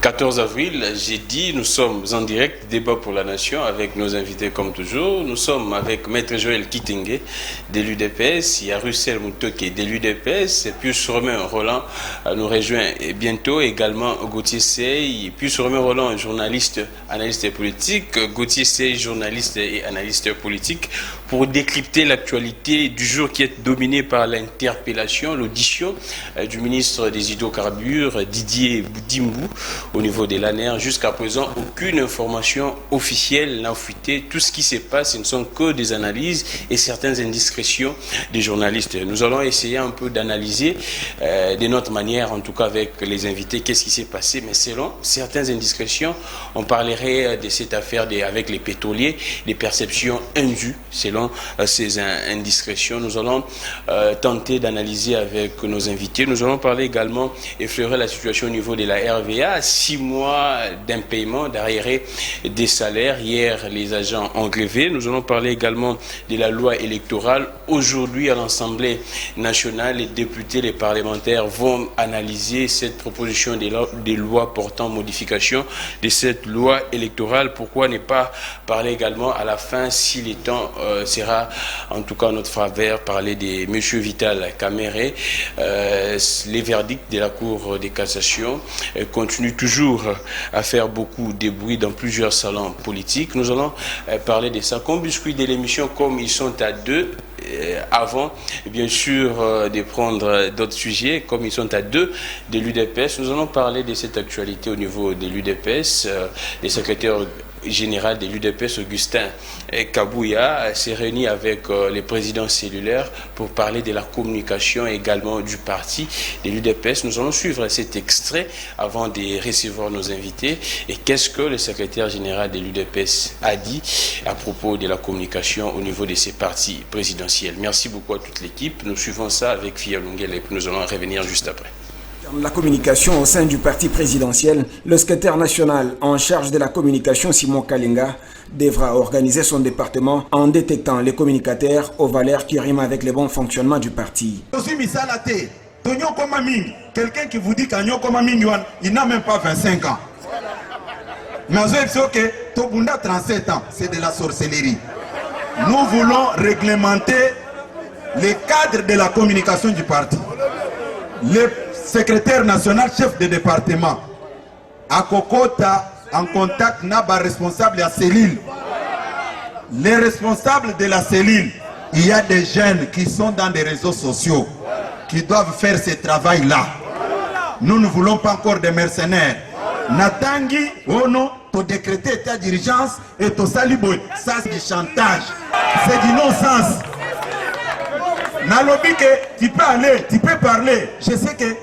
14 avril, j'ai dit, nous sommes en direct, débat pour la nation, avec nos invités comme toujours. Nous sommes avec Maître Joël Kitenge, de l'UDPS, il y a Russell Mutoke de l'UDPS, Pius Romain Roland nous rejoint bientôt, également Gauthier Sey, Pius Romain Roland, journaliste, analyste politique, Gauthier Sey, journaliste et analyste politique, pour décrypter l'actualité du jour qui est dominée par l'interpellation, l'audition du ministre des Hydrocarbures, Didier Boudimou, au niveau de l'ANER. Jusqu'à présent, aucune information officielle n'a fuité. Tout ce qui se passe, ce ne sont que des analyses et certaines indiscrétions des journalistes. Nous allons essayer un peu d'analyser de notre manière, en tout cas avec les invités, qu'est-ce qui s'est passé. Mais selon certaines indiscrétions, on parlerait de cette affaire avec les pétroliers, des perceptions indues selon ces indiscrétions. Nous allons tenter d'analyser avec nos invités. Nous allons parler également, effleurer la situation au niveau de la RVA. 6 mois d'impaiement, d'arriérés des salaires. Hier, les agents ont grévé. Nous allons parler également de la loi électorale. Aujourd'hui, à l'Assemblée nationale, les députés, les parlementaires vont analyser cette proposition de loi portant modification de cette loi électorale. Pourquoi ne pas parler également à la fin, si le temps sera en tout cas en notre faveur, parler de M. Vital Kamere. Les verdicts de la Cour de cassation continuent toujours à faire beaucoup de bruit dans plusieurs salons politiques. Nous allons parler de ça. Comme biscuit de l'émission, comme ils sont à deux, avant bien sûr de prendre d'autres sujets, comme ils sont à deux de l'UDPS, nous allons parler de cette actualité au niveau de l'UDPS. Les secrétaires général de l'UDPS, Augustin Kabouya, s'est réuni avec les présidents cellulaires pour parler de la communication également du parti de l'UDPS. Nous allons suivre cet extrait avant de recevoir nos invités. Et qu'est-ce que le secrétaire général de l'UDPS a dit à propos de la communication au niveau de ces partis présidentiels. Merci beaucoup à toute l'équipe. Nous suivons ça avec Fia Lungel et puis nous allons revenir juste après. La communication au sein du parti présidentiel, le secrétaire national en charge de la communication, Simon Kalinga, devra organiser son département en détectant les communicateurs aux valeurs qui riment avec le bon fonctionnement du parti. Quelqu'un qui vous dit qu'Agnon Komaming, il n'a même pas 25 ans. Mais que Tobunda 37 ans, c'est de la sorcellerie. Nous voulons réglementer les cadres de la communication du parti. Le secrétaire national, chef de département, à Kokota, en contact n'a-ba responsable à cellule. Les responsables de la cellule, il y a des jeunes qui sont dans des réseaux sociaux, qui doivent faire ce travail-là. Nous ne voulons pas encore des mercenaires. Natangi, Ono, tu décréter ta dirigeance et tu saliboy. Ça, c'est du chantage. C'est du non-sens. Nalobi que tu peux aller, tu peux parler. Je sais que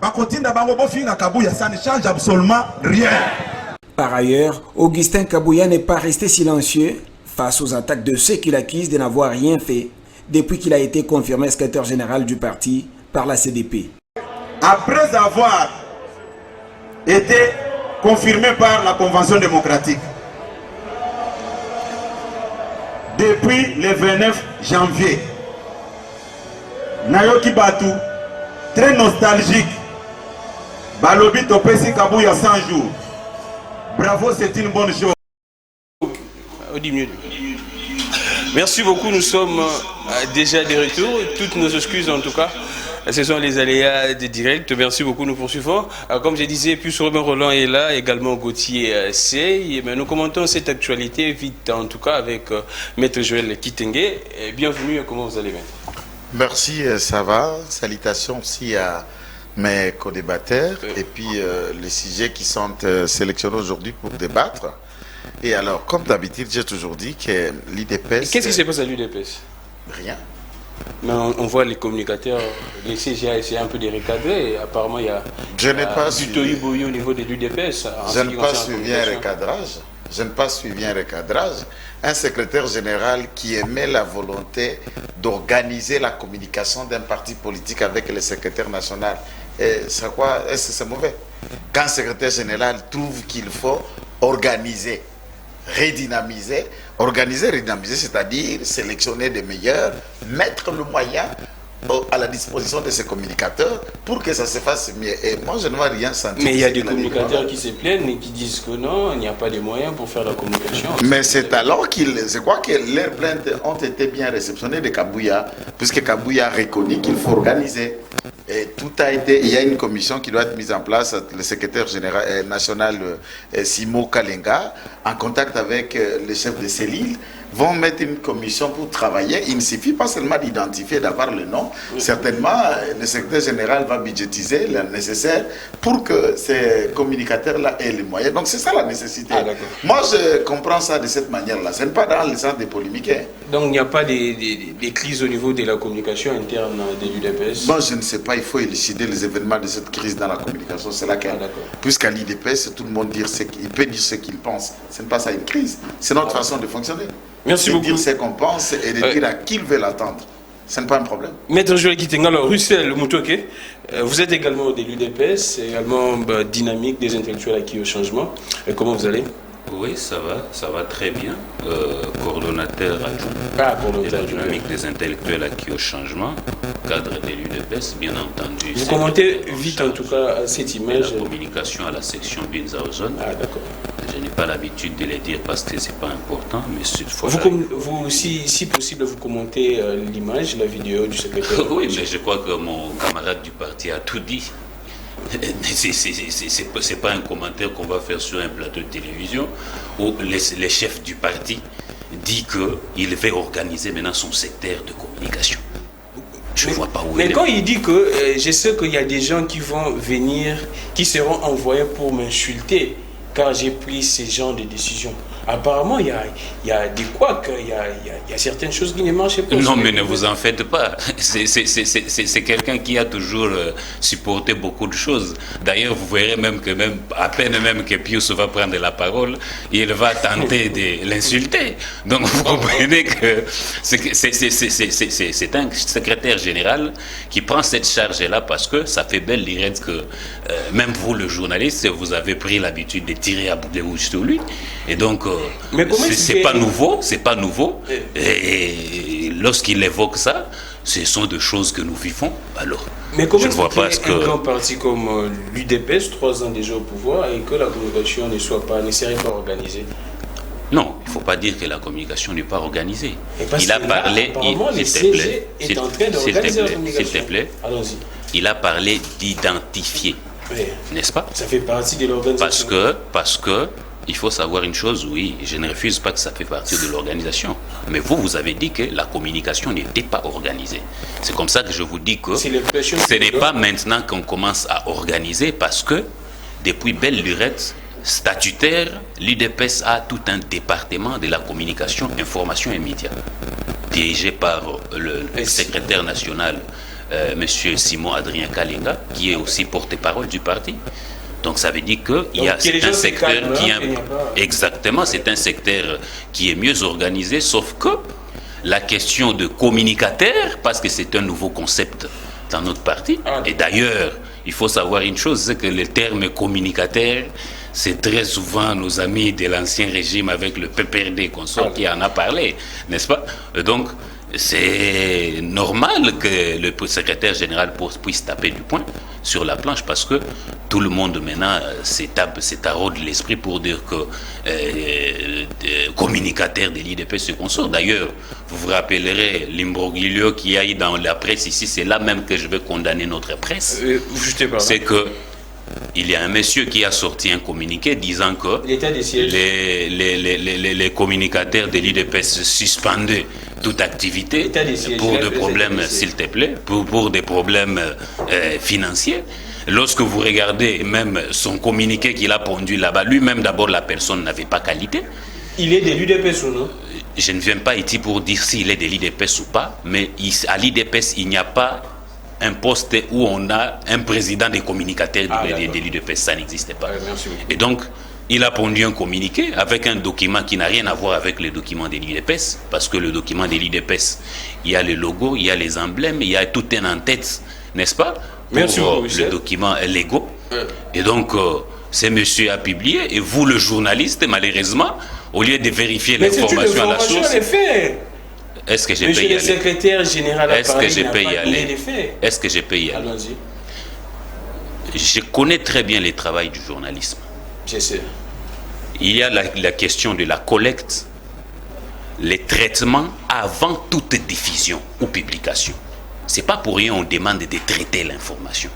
ça ne change absolument rien. Par ailleurs, Augustin Kabouya n'est pas resté silencieux face aux attaques de ceux qu'il accuse de n'avoir rien fait depuis qu'il a été confirmé secrétaire général du parti par la CDP. Après avoir été confirmé par la Convention démocratique, depuis le 29 janvier, Nayoki Batu, très nostalgique, Balobi Topesi Kabouya 100 jours. Bravo, c'est une bonne chose. Merci beaucoup, nous sommes déjà de retour. Toutes nos excuses en tout cas. Ce sont les aléas de direct. Merci beaucoup, nous poursuivons. Comme je disais, Pius Romain Roland est là, également Gauthier Sey. Mais nous commentons cette actualité vite, en tout cas, avec Maître Joël Kitenge. Bienvenue, comment vous allez, Maître? Merci, ça va. Salutations aussi à mes co-débatteurs et puis les sujets qui sont sélectionnés aujourd'hui pour débattre. Et alors, comme d'habitude, j'ai toujours dit que l'UDPS... Qu'est-ce qui se passe à l'UDPS? Rien. Mais on voit les communicateurs, les CGA essayer un peu de recadrer. Et apparemment, il y a du tohu-bohu au niveau de l'UDPS. Je n'ai pas suivi un recadrage. Je n'ai pas suivi un recadrage. Un secrétaire général qui émet la volonté d'organiser la communication d'un parti politique avec le secrétaire national. C'est quoi? Est-ce que c'est mauvais? Quand un secrétaire général trouve qu'il faut organiser, redynamiser, c'est-à-dire sélectionner des meilleurs, mettre le moyen à la disposition de ces communicateurs pour que ça se fasse mieux. Et moi, je ne vois rien sentir. Mais il y a des communicateurs qui se plaignent et qui disent que non, il n'y a pas de moyens pour faire la communication. Mais c'est alors je crois que leurs plaintes ont été bien réceptionnées de Kabouya, puisque Kabouya a reconnu qu'il faut organiser. Et tout a été, il y a une commission qui doit être mise en place, le secrétaire général national Simo Kalenga, en contact avec le chef de cellule, vont mettre une commission pour travailler. Il ne suffit pas seulement d'identifier, d'avoir le nom. Certainement, le secrétaire général va budgétiser le nécessaire pour que ces communicateurs-là aient les moyens. Donc c'est ça la nécessité. Moi, je comprends ça de cette manière-là. Ce n'est pas dans le sens des polémiques. Donc il n'y a pas des crises au niveau de la communication interne de l'UDPS? Moi, je ne sais pas. Il faut élucider les événements de cette crise dans la communication. C'est laquelle? Puisqu'à l'UDPS, tout le monde peut dire ce qu'il pense. Ce n'est pas ça une crise. C'est notre façon de fonctionner. Merci beaucoup. De dire ce qu'on pense et de dire à qui il veut l'attendre. Ce n'est pas un problème. Maître Joël Kitenge, alors Russell Mutoke, vous êtes également de l'UDPS, également dynamique des intellectuels acquis au changement. Comment vous allez? Oui, ça va très bien. Coordonnateur adjoint de la dynamique des intellectuels acquis au changement, cadre de l'UDPS, bien entendu. Vous commentez vite en tout cas cette image. La communication à la section Binzauzon. Ah d'accord. Je n'ai pas l'habitude de les dire parce que c'est pas important, mais cette fois. Vous si possible, vous commentez l'image, la vidéo du secrétaire. Oui, mais je crois que mon camarade du parti a tout dit. C'est pas un commentaire qu'on va faire sur un plateau de télévision où les chefs du parti disent qu'il veut organiser maintenant son secteur de communication. Je ne vois pas où. Mais quand il dit que je sais qu'il y a des gens qui vont venir, qui seront envoyés pour m'insulter car j'ai pris ce genre de décision. Apparemment, il y a des couacs, il y a certaines choses qui ne marchent pas. Non, mais ne vous en faites pas. C'est quelqu'un qui a toujours supporté beaucoup de choses. D'ailleurs, vous verrez même que à peine même que Pius va prendre la parole, il va tenter de l'insulter. Donc vous comprenez que c'est un secrétaire général qui prend cette charge-là parce que ça fait belle lirette que même vous, le journaliste, vous avez pris l'habitude de tirer à bout de rouge sur lui. Et donc, c'est pas nouveau, Et lorsqu'il évoque ça, ce sont des choses que nous vivons. Alors, mais comment je ne vois pas ce que un grand parti comme l'UDPS, 3 ans déjà au pouvoir, et que la communication ne serait pas organisée? Non, il ne faut pas dire que la communication n'est pas organisée. Il a parlé, s'il te plaît, il a parlé d'identifier, n'est-ce pas? Ça fait partie de l'organisation. Parce que il faut savoir une chose, oui, je ne refuse pas que ça fait partie de l'organisation. Mais vous avez dit que la communication n'était pas organisée. C'est comme ça que je vous dis que ce n'est pas maintenant qu'on commence à organiser parce que depuis belle lurette statutaire, l'UDPS a tout un département de la communication, information et médias, dirigé par le secrétaire national, M. Simon Adrien Kalenga, qui est aussi porte-parole du parti. Donc ça veut dire qu'il y a un secteur qui est exactement, c'est un secteur qui est mieux organisé, sauf que la question de communicateur, parce que c'est un nouveau concept dans notre parti, et d'ailleurs, il faut savoir une chose, c'est que le terme communicateur, c'est très souvent nos amis de l'ancien régime avec le PPRD consort qui en a parlé, n'est-ce pas? Donc, c'est normal que le secrétaire général puisse taper du poing sur la planche parce que tout le monde maintenant s'arrode l'esprit pour dire que communicateur de l'IDP se consort. D'ailleurs, vous vous rappellerez l'imbroglio qu'il y a eu dans la presse ici, c'est là même que je vais condamner notre presse. C'est que il y a un monsieur qui a sorti un communiqué disant que les communicateurs de l'IDPS suspendaient toute activité pour des problèmes, s'il te plaît, pour des problèmes financiers. Lorsque vous regardez même son communiqué qu'il a pondu là-bas, lui-même d'abord la personne n'avait pas qualité. Il est de l'UDPS ou non? Je ne viens pas ici pour dire s'il est de l'IDPS ou pas, mais à l'IDPS, il n'y a pas un poste où on a un président des communicateurs de l'UDPS, ça n'existait pas. Et donc, il a pondu un communiqué avec un document qui n'a rien à voir avec le document de l'IDPS, parce que le document de l'IDPS, il y a le logo, il y a les emblèmes, il y a tout un en-tête, n'est-ce pas, pour le document légaux. Et donc, ce monsieur a publié, et vous, le journaliste, malheureusement, au lieu de vérifier l'information à la source... Est-ce que je peux y aller? Le secrétaire général a parlé, il n'a pas donné les faits. Est-ce que je peux y aller? Allons-y. Je connais très bien le travail du journalisme. Je sais. Il y a la question de la collecte, les traitements avant toute diffusion ou publication. Ce n'est pas pour rien qu'on demande de traiter l'information.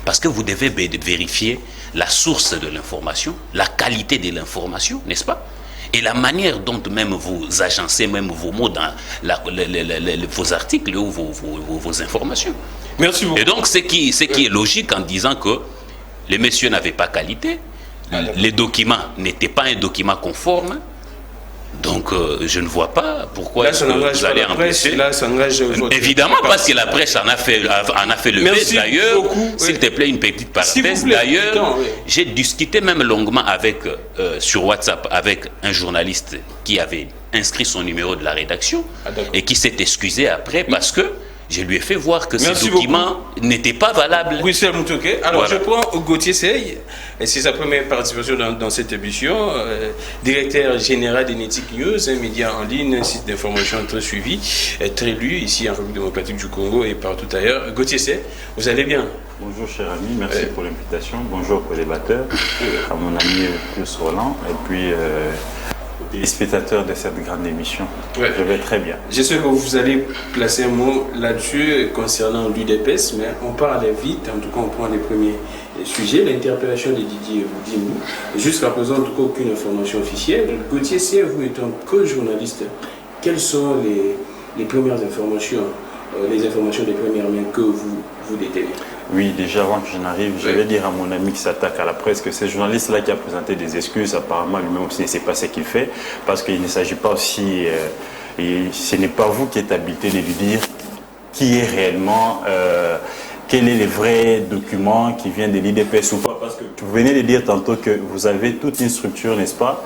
Parce que vous devez vérifier la source de l'information, la qualité de l'information, n'est-ce pas? Et la manière dont même vous agencez même vos mots dans vos articles ou vos informations. Merci beaucoup. Et donc, ce qui est logique en disant que les messieurs n'avaient pas qualité, les documents n'étaient pas un document conforme. Donc, je ne vois pas pourquoi vous allez empêcher. Évidemment, parce que la presse en a fait le fait. D'ailleurs, s'il te plaît, une petite parenthèse. D'ailleurs, j'ai discuté même longuement sur WhatsApp avec un journaliste qui avait inscrit son numéro de la rédaction et qui s'est excusé après parce que je lui ai fait voir que ce document n'était pas valable. Russell Mutoke. Alors, voilà. Je prends Gauthier Sey, c'est sa première participation dans cette émission, directeur général d'Enetic News, un média en ligne, un site d'information très suivi, très lu ici en République démocratique du Congo et partout ailleurs. Gauthier Sey, vous allez bien? Bonjour cher ami, merci pour l'invitation. Bonjour aux débatteurs, à mon ami Pius Roland et puis les spectateurs de cette grande émission. Ouais. Je vais très bien. Je sais que vous allez placer un mot là-dessus concernant l'UDPS, mais on parle vite, en tout cas on prend les premiers sujets. L'interpellation de Didier Dimou, jusqu'à présent, en tout cas aucune information officielle. Gauthier Sey, vous étant co-journaliste, quelles sont les premières informations, les informations des premières mains que vous détenez? Oui, déjà avant que je n'arrive, je vais dire à mon ami qui s'attaque à la presse que ce journaliste-là qui a présenté des excuses, apparemment lui-même aussi ne sait pas ce qu'il fait, parce qu'il ne s'agit pas aussi, et ce n'est pas vous qui êtes habilité de lui dire qui est réellement, quels sont les vrais documents qui viennent de l'IDPS ou pas, parce que vous venez de dire tantôt que vous avez toute une structure, n'est-ce pas?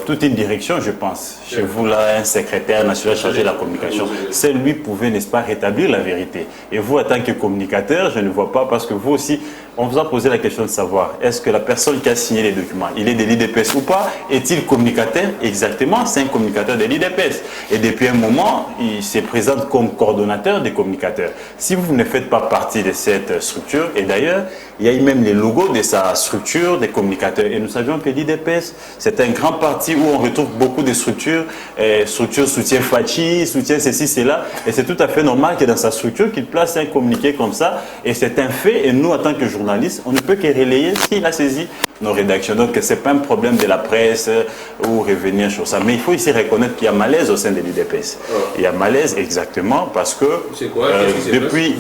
Toute une direction, je pense. Chez vous, là, un secrétaire national chargé de la communication. C'est lui pouvait, n'est-ce pas, rétablir la vérité. Et vous, en tant que communicateur, je ne vois pas, parce que vous aussi, on vous a posé la question de savoir, est-ce que la personne qui a signé les documents, il est de l'IDPS ou pas? Est-il communicateur? Exactement, c'est un communicateur de l'IDPS. Et depuis un moment, il se présente comme coordonnateur des communicateurs. Si vous ne faites pas partie de cette structure, et d'ailleurs, il y a eu même les logos de sa structure des communicateurs. Et nous savions que l'IDPS, c'est un grand parti où on retrouve beaucoup de structures, soutien Fachi, soutien ceci, cela. Et c'est tout à fait normal que dans sa structure, qu'il place un communiqué comme ça. Et c'est un fait. Et nous, en tant que journalistes, on ne peut que relayer s'il a saisi nos rédactions. Donc, ce n'est pas un problème de la presse ou revenir sur ça. Mais il faut ici reconnaître qu'il y a malaise au sein de l'IDPS. Il y a malaise exactement parce que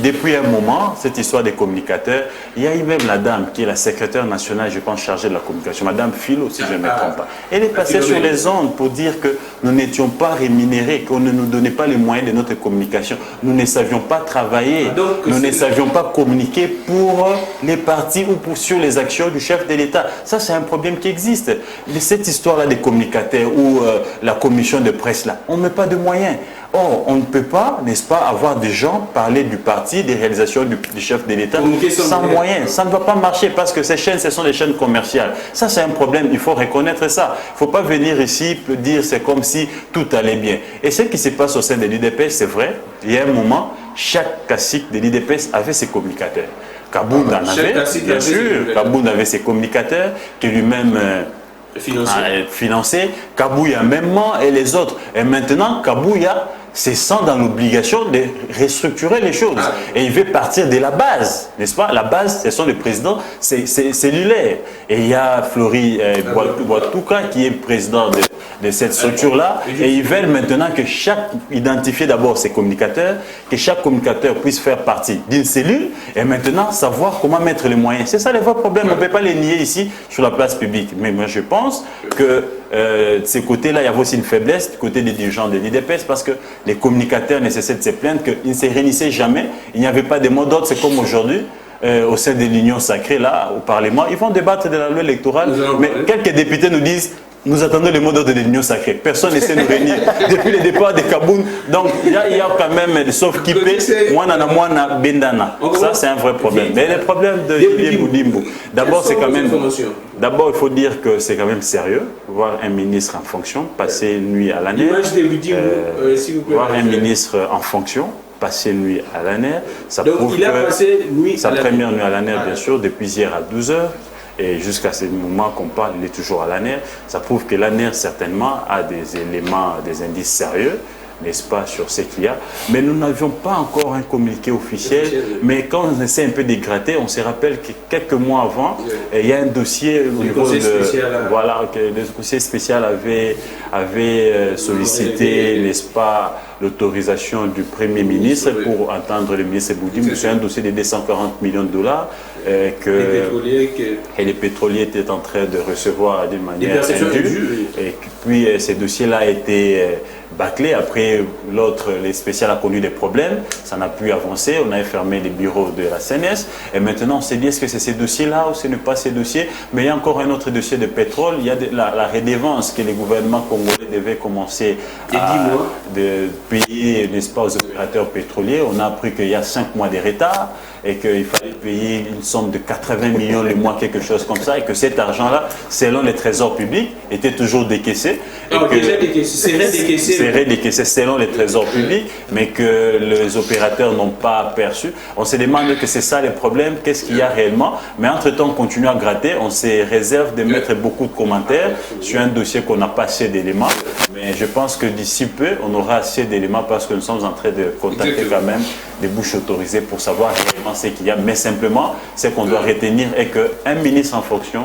depuis un moment, cette histoire des communicateurs, il y a eu même la dame qui est la secrétaire nationale, je pense, chargée de la communication, Madame Philo, si je ne me trompe pas. Elle est passée sur les ondes pour dire que nous n'étions pas rémunérés, qu'on ne nous donnait pas les moyens de notre communication. Nous ne savions pas travailler, nous ne savions pas communiquer pour les partis ou sur les actions du chef de l'État. Ça, c'est un problème qui existe. Cette histoire-là des communicateurs ou la commission de presse, là, on ne met pas de moyens. Or, on ne peut pas, n'est-ce pas, avoir des gens parler du parti, des réalisations du chef de l'État sans moyens. Ça ne va pas marcher parce que ces chaînes, ce sont des chaînes commerciales. Ça, c'est un problème. Il faut reconnaître ça. Il ne faut pas venir ici dire c'est comme si tout allait bien. Et ce qui se passe au sein de l'IDPS, c'est vrai. Il y a un moment, chaque cacique de l'IDPS avait ses communicateurs. Kabound en avait, bien sûr. Kabound avait ses communicateurs qui lui-même financé. Kabouya même et les autres. Et maintenant, Kabouya se sent dans l'obligation de restructurer les choses. Et il veut partir de la base, n'est-ce pas? La base, ce sont les présidents cellulaires. Et il y a Flori Boitouka qui est président de cette structure-là. Et ils veulent maintenant que identifier d'abord ses communicateurs, que chaque communicateur puisse faire partie d'une cellule et maintenant savoir comment mettre les moyens. C'est ça le vrai problème. On ne peut pas les nier ici sur la place publique. Mais moi, je pense que de ces côtés-là, il y avait aussi une faiblesse du côté des dirigeants de l'IDPS parce que les communicateurs ne cessaient de se plaindre qu'ils ne se réunissaient jamais. Il n'y avait pas de mot d'ordre. C'est comme aujourd'hui. Au sein de l'Union sacrée, là, au Parlement, ils vont débattre de la loi électorale. Mais quelques députés nous disent nous attendons le mot d'ordre de l'Union sacrée. Personne n'essaie de nous réunir depuis le départ de Kaboun. Donc il y a quand même, sauf Kipé, Mwana Bendana. Ça c'est un vrai problème. Mais le problème de Didier Boudimbo, d'abord c'est quand même... D'abord il faut dire que c'est quand même sérieux, voir un ministre en fonction, passer une nuit à l'année. Voir un ministre en fonction, passer une nuit à l'année. Ça donc prouve il a passé sa première nuit à l'année, bien sûr, depuis hier à 12 h. Et jusqu'à ce moment qu'on parle, il est toujours à l'ANER. Ça prouve que l'ANER, certainement, a des éléments, des indices sérieux, n'est-ce pas, sur ce qu'il y a. Mais nous n'avions pas encore un communiqué officiel. Mais quand on essaie un peu de gratter, on se rappelle que quelques mois avant, il y a un dossier au niveau de... Voilà, que le conseil spécial avait sollicité, n'est-ce pas, l'autorisation du Premier ministre pour entendre le ministre Boudimbo. C'est un dossier de 240 millions de dollars et les pétroliers étaient en train de recevoir d'une manière indue. Et puis ces dossiers-là étaient bâclés. Après, l'autre, les spécial a connu des problèmes. Ça n'a pu avancer. On a fermé les bureaux de la CNS. Et maintenant, on s'est dit, est-ce que c'est ces dossiers-là ou ce n'est pas ces dossiers? Mais il y a encore un autre dossier de pétrole. Il y a la redevance que les gouvernements congolais devaient commencer à payer, n'est-ce pas, aux opérateurs pétroliers. On a appris qu'il y a 5 mois de retard et qu'il fallait payer une somme de 80 millions le mois, quelque chose comme ça, et que cet argent-là, selon les trésors publics, était toujours décaissé. C'est décaissé selon les trésors publics, mais que les opérateurs n'ont pas perçu. On se demande que c'est ça le problème, qu'est-ce qu'il y a réellement. Mais entre-temps, on continue à gratter, on se réserve de mettre beaucoup de commentaires sur un dossier qu'on n'a pas assez d'éléments. Mais je pense que d'ici peu, on aura assez d'éléments parce que nous sommes en train de contacter quand même des bouches autorisées pour savoir réellement ce qu'il y a. Mais simplement, ce qu'on doit retenir est qu'un ministre en fonction,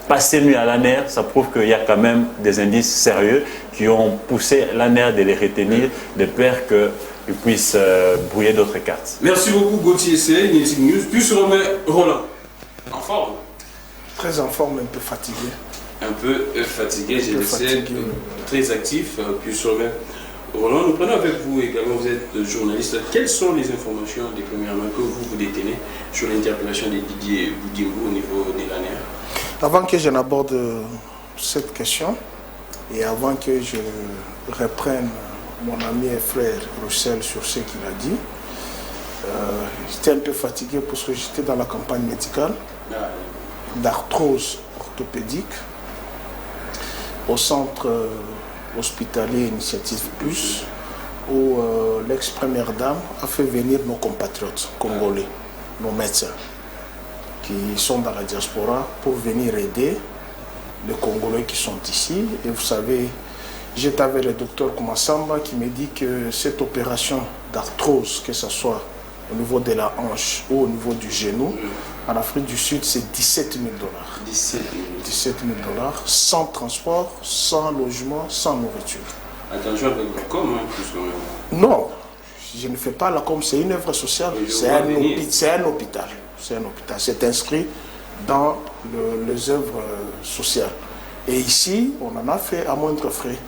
passer nuit à l'ANER, ça prouve qu'il y a quand même des indices sérieux qui ont poussé l'ANER de les retenir de peur qu'ils puissent brouiller d'autres cartes. Merci beaucoup Gauthier, c'est Nilsing News. Puis sur Roland, en forme? Très en forme, un peu fatigué. Un peu fatigué, j'ai laissé très actif. Puis sur Roland, nous prenons avec vous également, vous êtes journaliste. Quelles sont les informations des premières mains que vous détenez sur l'interpellation de Didier Boudimbo au niveau de l'ANER? Avant que je n'aborde cette question et avant que je reprenne mon ami et frère Roussel sur ce qu'il a dit, j'étais un peu fatigué parce que j'étais dans la campagne médicale d'arthrose orthopédique au centre hospitalier Initiative Plus, où l'ex-première dame a fait venir nos compatriotes congolais, nos médecins, qui sont dans la diaspora, pour venir aider les Congolais qui sont ici. Et vous savez, j'étais avec le docteur Koumassamba qui me dit que cette opération d'arthrose, que ce soit au niveau de la hanche ou au niveau du genou, en Afrique du Sud, c'est 17 000 dollars. 17 000 dollars, sans transport, sans logement, sans nourriture. Attention avec la com, hein, plus non, je ne fais pas la com, c'est une œuvre sociale, c'est un hôpital. C'est inscrit dans les œuvres sociales. Et ici, on en a fait à moindre frais,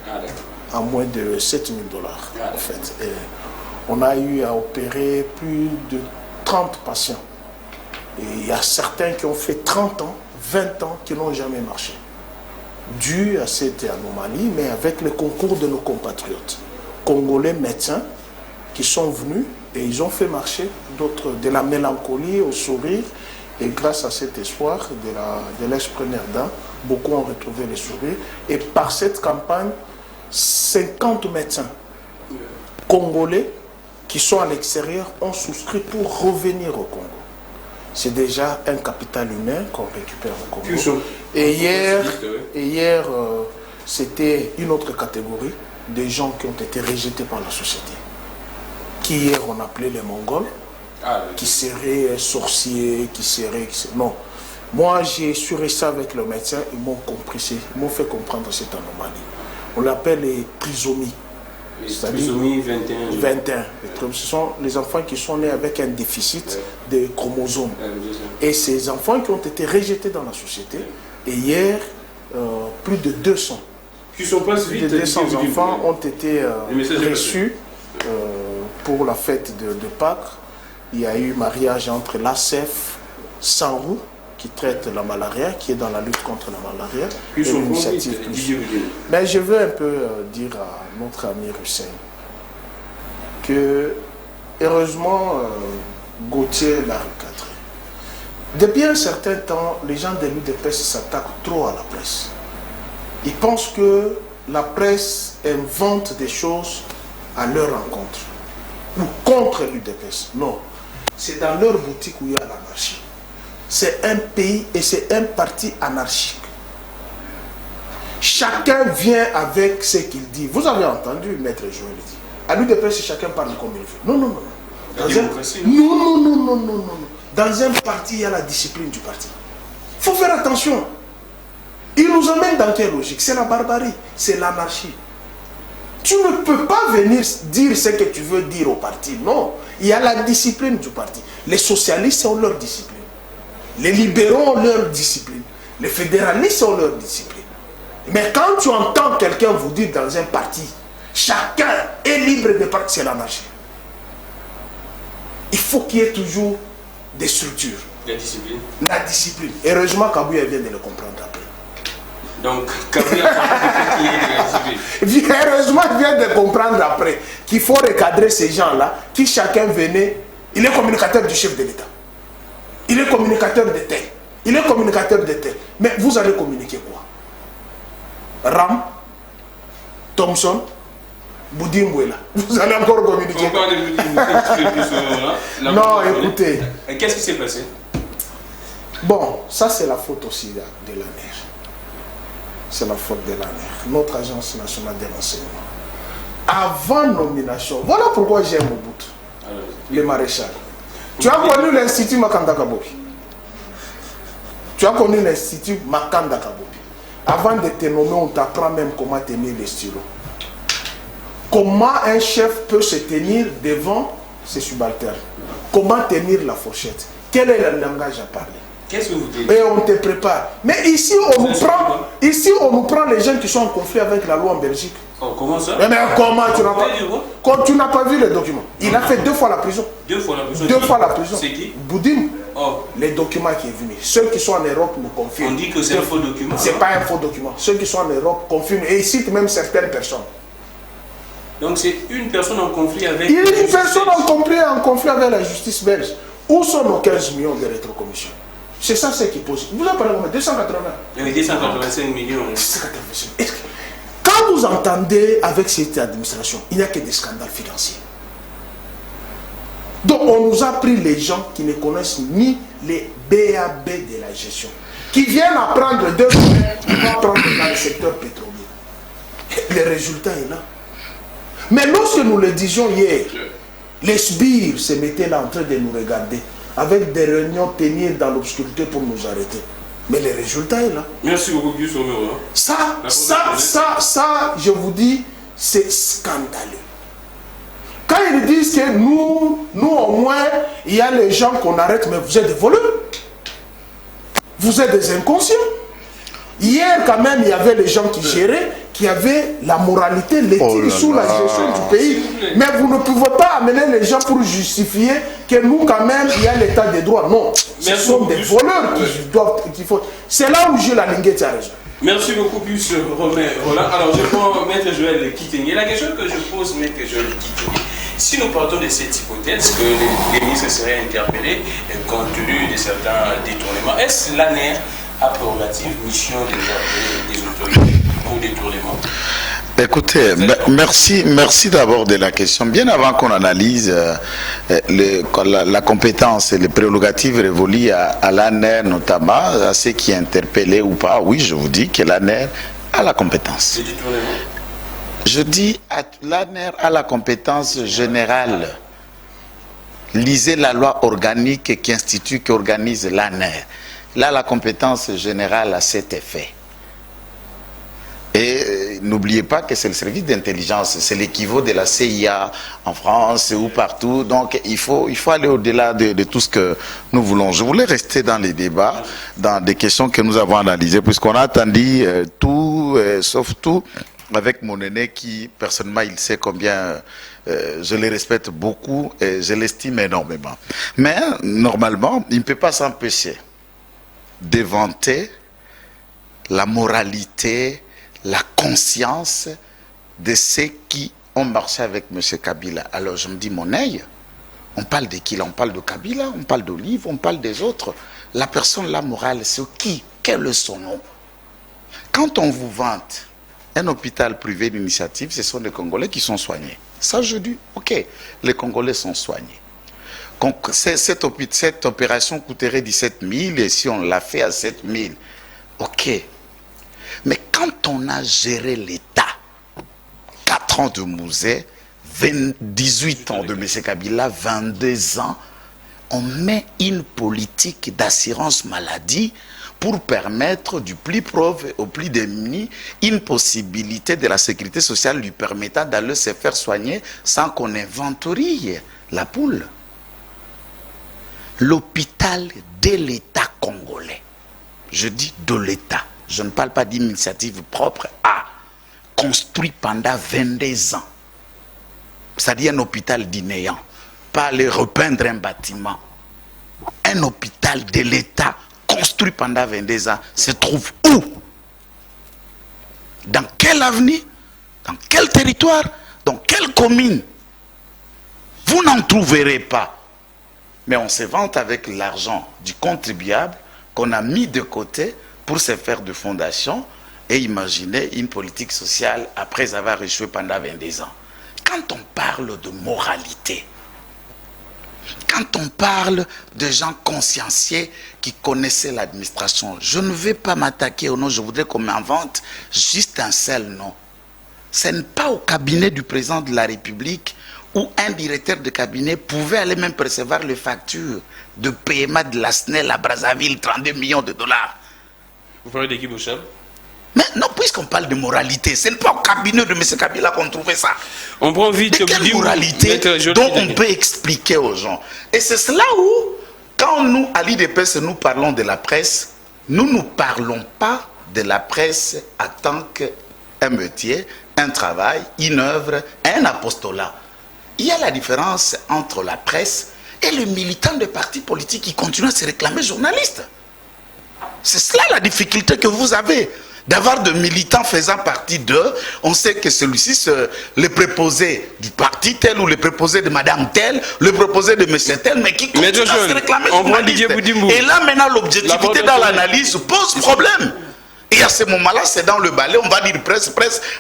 à moins de 7 000 dollars en fait. Et on a eu à opérer plus de 30 patients. Et il y a certains qui ont fait 30 ans, 20 ans, qui n'ont jamais marché. Dû à cette anomalie, mais avec le concours de nos compatriotes, Congolais médecins, qui sont venus et ils ont fait marcher d'autres, de la mélancolie au sourire. Et grâce à cet espoir de l'ex-première dame, beaucoup ont retrouvé le sourire. Et par cette campagne, 50 médecins congolais qui sont à l'extérieur ont souscrit pour revenir au Congo. C'est déjà un capital humain qu'on récupère au Congo. Et hier, c'était une autre catégorie, des gens qui ont été rejetés par la société. Qui hier on appelait les Mongols, qui seraient sorciers, Non. Moi, j'ai assuré ça avec le médecin, ils m'ont fait comprendre cette anomalie. On l'appelle les trisomies. Trisomie 21. Ce sont les enfants qui sont nés avec un déficit de chromosomes. Et ces enfants qui ont été rejetés dans la société, et hier, plus de 200. Qui sont pas vite, plus de 200 enfants ont été reçus pour la fête de Pâques. Il y a eu mariage entre l'ACEF, Sanrou qui traite la malaria, qui est dans la lutte contre la malaria, et l'initiative Plus. Mais je veux un peu dire à notre ami Hussein que, heureusement, Gauthier l'a recadré. Depuis un certain temps, les gens de l'UDPS s'attaquent trop à la presse. Ils pensent que la presse invente des choses à leur rencontre ou contre l'UDPS. Non, c'est dans leur boutique où il y a l'anarchie. C'est un pays et c'est un parti anarchique. Chacun vient avec ce qu'il dit. Vous avez entendu Maître Joël dit. À l'UDPS, chacun parle comme il veut. Non, non, non. Non. Dans un parti, il y a la discipline du parti. Il faut faire attention. Il nous emmène dans quelle logique? C'est la barbarie, c'est l'anarchie. Tu ne peux pas venir dire ce que tu veux dire au parti. Non, il y a la discipline du parti. Les socialistes ont leur discipline. Les libéraux ont leur discipline. Les fédéralistes ont leur discipline. Mais quand tu entends quelqu'un vous dire dans un parti, chacun est libre de partir, c'est l'anarchie. Il faut qu'il y ait toujours des structures. La discipline. La discipline. Heureusement, Kabouya vient de le comprendre après. Donc, Kabouya heureusement, il vient de comprendre après qu'il faut recadrer ces gens-là, qui chacun venait, il est communicateur du chef de l'État. Il est communicateur de tel. Il est communicateur de tel. Mais vous allez communiquer quoi? Ram, Thompson, Boudimbouela. Vous allez encore communiquer. Non, écoutez. Qu'est-ce qui s'est passé? Bon, ça c'est la faute aussi de l'ANER. C'est la faute de l'ANER, notre agence nationale de renseignement. Avant nomination, voilà pourquoi j'aime Mobutu, le maréchal. Tu as connu l'Institut Makanda Kabobi. Tu as connu l'Institut Makanda Kabobi. Avant de te nommer, on t'apprend même comment tenir les stylos. Comment un chef peut se tenir devant ses subalternes. Comment tenir la fourchette. Quel est le langage à parler. Qu'est-ce que vous dites? Et on te prépare. Mais ici, on nous prend les gens qui sont en conflit avec la loi en Belgique. Oh, comment ça? Mais comment tu n'as pas vu les documents? Il a fait 2 fois la prison. 2 fois la prison? 2 fois la prison. C'est qui? Boudim. Oh. Les documents qui est venu. Ceux qui sont en Europe nous confirment. On dit que c'est un faux document. C'est pas un faux document. Ceux qui sont en Europe confirment. Et ils citent même certaines personnes. Donc c'est une personne en conflit avec... Une personne en conflit avec la justice belge. Où sont nos 15 millions de rétrocommissions? C'est ça ce qui pose. Vous avez parlé de 280. Il y a 285 millions. Quand vous entendez avec cette administration, il n'y a que des scandales financiers. Donc on nous a pris les gens qui ne connaissent ni les BAB de la gestion, qui viennent apprendre 2 mois pour apprendre dans le secteur pétrolier. Le résultat est là. Mais lorsque nous le disions hier, les sbires se mettaient là en train de nous regarder, avec des réunions tenir dans l'obscurité pour nous arrêter. Mais le résultat est là. Merci beaucoup, Gus Romero. Ça, je vous dis, c'est scandaleux. Quand ils disent que nous au moins, il y a les gens qu'on arrête, mais vous êtes des voleurs. Vous êtes des inconscients. Hier, quand même, il y avait les gens qui géraient, qui avaient la moralité, l'éthique sous la gestion du pays. Mais vous ne pouvez pas amener les gens pour justifier que nous, quand même, il y a l'état des droits. Non, ce sont des voleurs qui font. C'est là où la Linguette a raison. Merci beaucoup, plus Roland. Alors, je prends Maître Joël Kitenge. La question que je pose, Maître Joël Kitenge, si nous partons de cette hypothèse que les ministres seraient interpellés compte tenu de certains détournements, est-ce l'ANER a prérogative, mission des autorités pour détournement? Écoutez, merci d'abord de la question. Bien avant qu'on analyse la compétence et les prérogatives révolues à l'ANER, notamment, à ceux qui interpellaient ou pas, oui, je vous dis que l'ANER a la compétence. Je dis l'ANER a la compétence générale. Lisez la loi organique qui organise l'ANER. Là, la compétence générale à cet effet. Et n'oubliez pas que c'est le service d'intelligence, c'est l'équivalent de la CIA en France ou partout. Donc il faut aller au-delà de tout ce que nous voulons. Je voulais rester dans les débats, dans des questions que nous avons analysées, puisqu'on a attendu tout, sauf tout, avec mon aîné qui, personnellement, il sait combien je le respecte beaucoup et je l'estime énormément. Mais normalement, il ne peut pas s'empêcher d'éventer la moralité, la conscience de ceux qui ont marché avec M. Kabila. Alors je me dis, mon œil, on parle de qui là? On parle de Kabila, on parle d'Olive, on parle des autres. La personne, la morale, c'est qui? Quel est son nom? Quand on vous vante un hôpital privé d'initiative, ce sont les Congolais qui sont soignés. Ça, je dis, ok, les Congolais sont soignés. Cette opération coûterait 17 000 et si on l'a fait à 7 000, ok. Mais quand on a géré l'État, 4 ans de Mouzet, 18 ans de M. Kabila, 22 ans, on met une politique d'assurance maladie pour permettre du plus pauvre au plus démuni une possibilité de la sécurité sociale lui permettant d'aller se faire soigner sans qu'on inventorie la poule. L'hôpital de l'État congolais, je dis de l'État, je ne parle pas d'initiative propre, a construit pendant 22 ans, c'est-à-dire un hôpital d'inéant, pas aller repeindre un bâtiment, un hôpital de l'État construit pendant 22 ans, se trouve où? Dans quel avenir? Dans quel territoire? Dans quelle commune? Vous n'en trouverez pas. Mais on se vante avec l'argent du contribuable qu'on a mis de côté pour se faire de fondation et imaginer une politique sociale après avoir échoué pendant 22 ans. Quand on parle de moralité, quand on parle de gens consciencieux qui connaissaient l'administration, je ne vais pas m'attaquer au nom, je voudrais qu'on m'invente juste un seul nom. Ce n'est pas au cabinet du président de la République où un directeur de cabinet pouvait aller même percevoir les factures de paiement de la SNEL à Brazzaville, 32 millions de dollars. Vous parlez de Guy Bouchab? Mais non, puisqu'on parle de moralité, ce n'est pas au cabinet de M. Kabila qu'on trouvait ça. On prend vite. De quelle moralité dont on peut expliquer aux gens? Et c'est cela où, quand nous, à l'IDPS, nous parlons de la presse, nous ne parlons pas de la presse en tant qu'un métier, un travail, une œuvre, un apostolat. Il y a la différence entre la presse et les militants de partis politiques qui continuent à se réclamer journalistes. C'est cela la difficulté que vous avez, d'avoir de militants faisant partie d'eux. On sait que celui-ci, le préposé du parti tel ou le préposé de madame tel, le préposé de monsieur tel, mais qui continue à se réclamer journaliste. Et là maintenant l'objectivité dans l'analyse pose problème. Et à ce moment-là, c'est dans le balai, on va dire presse,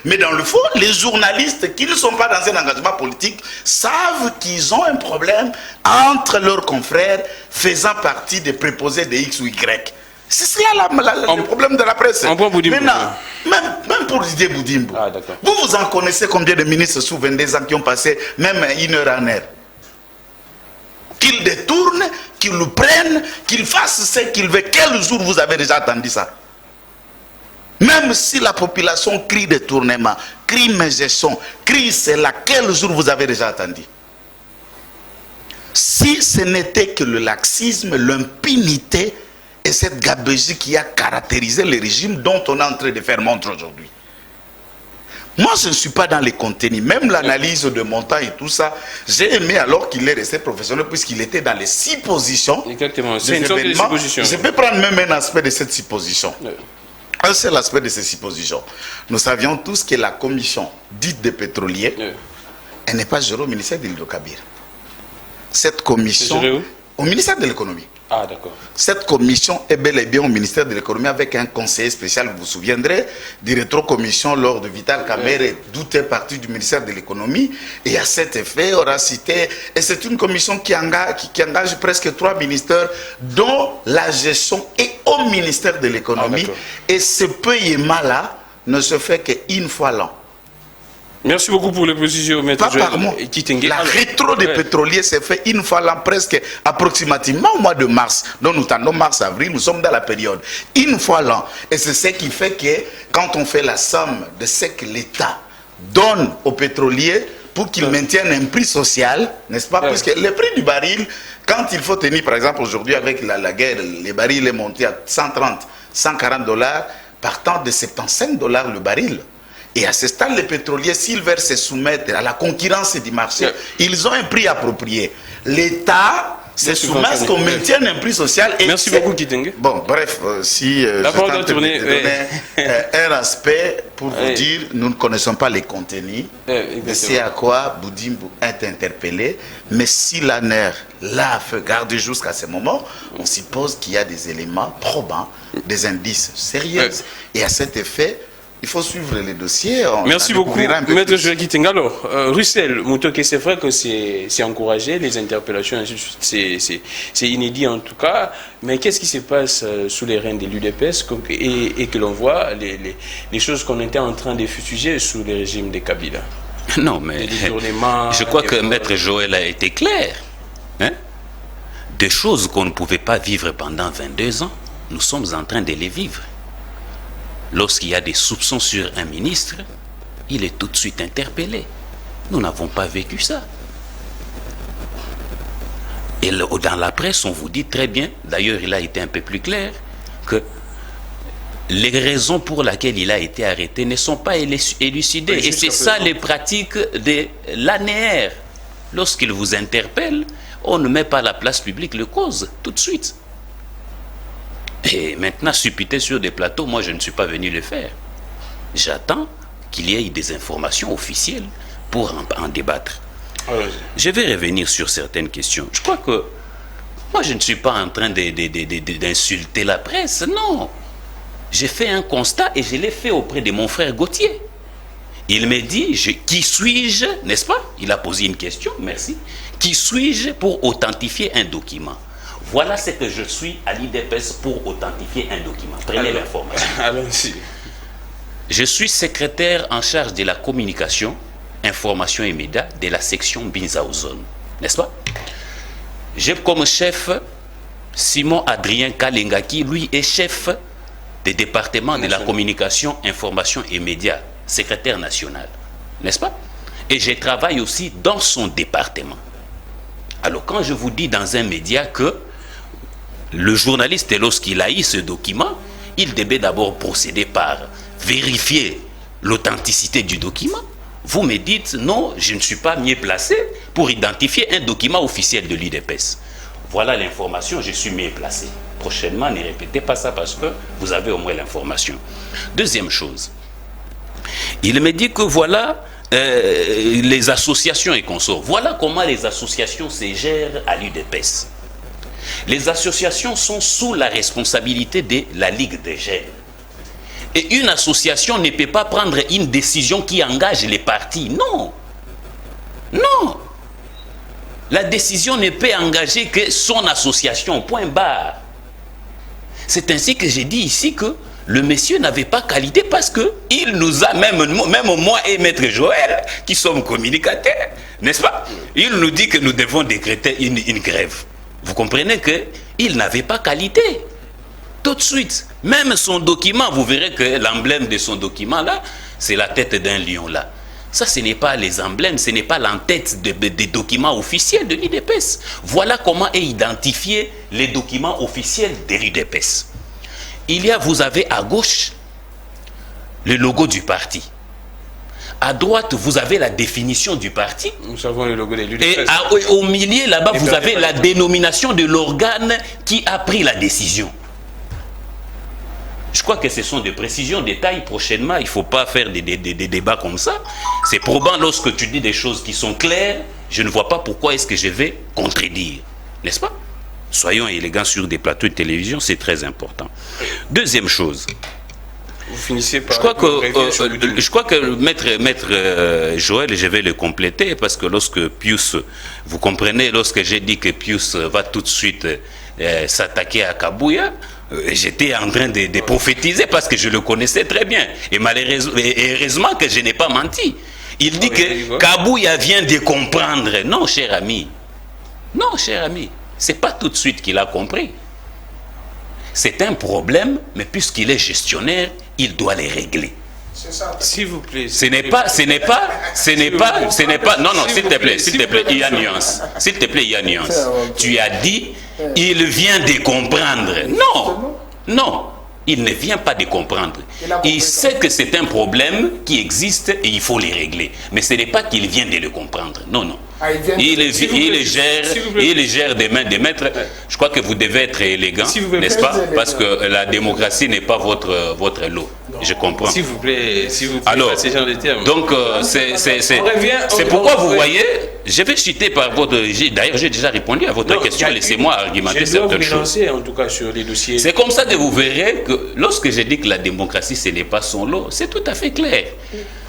mais dans le fond, les journalistes qui ne sont pas dans un engagement politique savent qu'ils ont un problème entre leurs confrères faisant partie des préposés de X ou Y. C'est cela le problème de la presse. Maintenant, même pour Didier Boudimbo, vous en connaissez combien de ministres sous 22 ans qui ont passé même une heure en heure? Qu'ils détournent, qu'ils le prennent, qu'ils fassent ce qu'ils veulent. Quel jour vous avez déjà entendu ça? Même si la population crie détournement, crie mégestion, crie cela, quel jour vous avez déjà entendu? Si ce n'était que le laxisme, l'impunité et cette gabegie qui a caractérisé le régime dont on est en train de faire montre aujourd'hui. Moi, je ne suis pas dans les contenus. Même l'analyse de montant et tout ça, j'ai aimé alors qu'il est resté professionnel puisqu'il était dans les 6 positions. Exactement, c'est une sorte de supposition. Je peux prendre même un aspect de cette supposition. Un seul aspect de ces suppositions. Nous savions tous que la commission dite des pétroliers, elle n'est pas gérée au ministère de l'Hydrocarbures. Cette commission, au ministère de l'économie. Ah, d'accord. Cette commission est bel et bien au ministère de l'économie avec un conseiller spécial, vous vous souviendrez, du rétro-commission lors de Vital Kamerhe, d'où est parti du ministère de l'économie. Et à cet effet, on a cité, et c'est une commission qui engage presque 3 ministères, dont la gestion est au ministère de l'économie. Et ce paiement-là ne se fait qu'une fois l'an. Merci beaucoup pour les précisions, maître Joël. La rétro des pétroliers s'est fait une fois l'an, presque approximativement au mois de mars. Donc nous tendons mars-avril, nous sommes dans la période. Une fois l'an. Et c'est ce qui fait que quand on fait la somme de ce que l'État donne aux pétroliers pour qu'ils maintiennent un prix social, n'est-ce pas? Puisque le prix du baril, quand il faut tenir, par exemple aujourd'hui avec la guerre, les barils est monté à 130, 140 $, partant de 75 $ le baril. Et à ce stade, les pétroliers, s'ils veulent se soumettre à la concurrence du marché, ils ont un prix approprié. L'État C'est sous masque qu'on maintient un prix social. Et merci beaucoup, Kitenge. Bon, bref, si je tente de donner un aspect pour vous dire, nous ne connaissons pas les contenus, c'est à quoi Boudimbo est interpellé, mais si l'ANER l'a fait garder jusqu'à ce moment, on suppose qu'il y a des éléments probants, des indices sérieux. Et à cet effet, il faut suivre les dossiers. Merci beaucoup, Maître Joël Kitenge. Alors, Russell Mutoke, c'est vrai que c'est encouragé, les interpellations, c'est inédit en tout cas, mais qu'est-ce qui se passe sous les règnes de l'UDPS et que l'on voit les choses qu'on était en train de fustiger sous le régime de Kabila? Non, mais je crois que Maître Joël a été clair. Hein? Des choses qu'on ne pouvait pas vivre pendant 22 ans, nous sommes en train de les vivre. Lorsqu'il y a des soupçons sur un ministre, il est tout de suite interpellé. Nous n'avons pas vécu ça. Et dans la presse, on vous dit très bien, d'ailleurs il a été un peu plus clair, que les raisons pour lesquelles il a été arrêté ne sont pas élucidées. Et c'est ça les pratiques de l'ANER. Lorsqu'il vous interpelle, on ne met pas à la place publique le cause tout de suite. Et maintenant, supputer sur des plateaux, moi je ne suis pas venu le faire. J'attends qu'il y ait des informations officielles pour en débattre. Je vais revenir sur certaines questions. Je crois que moi je ne suis pas en train d'insulter la presse, non. J'ai fait un constat et je l'ai fait auprès de mon frère Gauthier. Il me dit, qui suis-je, n'est-ce pas? Il a posé une question, merci. Qui suis-je pour authentifier un document? Voilà ce que je suis à l'IDPS pour authentifier un document. Prenez l'information. Allons-y. Je suis secrétaire en charge de la communication, information et médias de la section Binzaouzone. N'est-ce pas? J'ai comme chef Simon Adrien Kalenga qui, lui, est chef du département de la communication, information et médias, secrétaire national. N'est-ce pas? Et je travaille aussi dans son département. Alors, quand je vous dis dans un média que le journaliste, lorsqu'il a eu ce document, il devait d'abord procéder par vérifier l'authenticité du document. Vous me dites, non, je ne suis pas mieux placé pour identifier un document officiel de l'UDPS. Voilà l'information, je suis mieux placé. Prochainement, ne répétez pas ça parce que vous avez au moins l'information. Deuxième chose, il me dit que voilà les associations et consorts. Voilà comment les associations se gèrent à l'UDPS. Les associations sont sous la responsabilité de la Ligue des jeunes. Et une association ne peut pas prendre une décision qui engage les partis. Non. Non. La décision ne peut engager que son association, point barre. C'est ainsi que j'ai dit ici que le monsieur n'avait pas qualité parce qu'il nous a, même moi et Maître Joël, qui sommes communicateurs, n'est-ce pas? Il nous dit que nous devons décréter une grève. Vous comprenez qu'il n'avait pas qualité. Tout de suite, même son document, vous verrez que l'emblème de son document là, c'est la tête d'un lion là. Ça, ce n'est pas les emblèmes, ce n'est pas l'entête des documents officiels de l'UDPS. Voilà comment est identifié les documents officiels de l'UDPS. Vous avez à gauche le logo du parti. À droite, vous avez la définition du parti. Nous savons le logo de l'UDPS. Et au milieu, là-bas, vous avez la dénomination de l'organe qui a pris la décision. Je crois que ce sont des précisions, des détails. Prochainement, il ne faut pas faire des débats comme ça. C'est probant lorsque tu dis des choses qui sont claires, je ne vois pas pourquoi est-ce que je vais contredire. N'est-ce pas? Soyons élégants sur des plateaux de télévision, c'est très important. Deuxième chose. Vous finissez par... Je crois que maître Joël, je vais le compléter parce que lorsque Pius, vous comprenez, lorsque j'ai dit que Pius va tout de suite s'attaquer à Kabouya, j'étais en train de prophétiser parce que je le connaissais très bien. Et heureusement que je n'ai pas menti. Il dit que Kabouya vient de comprendre. Non, cher ami. Non, cher ami. Ce n'est pas tout de suite qu'il a compris. C'est un problème, mais puisqu'il est gestionnaire, il doit les régler. S'il vous plaît. Ce n'est pas, non, s'il te plaît, il y a nuance. S'il te plaît, il y a nuance. Tu as dit, il vient de comprendre. Non, il ne vient pas de comprendre. Il sait que c'est un problème qui existe et il faut les régler. Mais ce n'est pas qu'il vient de le comprendre. Non. il les gère des mains des maîtres. Je crois que vous devez être élégant, n'est-ce pas? Parce que la démocratie n'est pas votre lot. Non. Je comprends. S'il vous plaît, alors, ces genre de termes. Donc, c'est pourquoi vous voyez, je vais citer par votre... D'ailleurs, j'ai déjà répondu à votre question, laissez-moi argumenter certaines choses. En tout cas, sur les dossiers. C'est comme ça que vous verrez que lorsque je dis que la démocratie, ce n'est pas son lot, c'est tout à fait clair.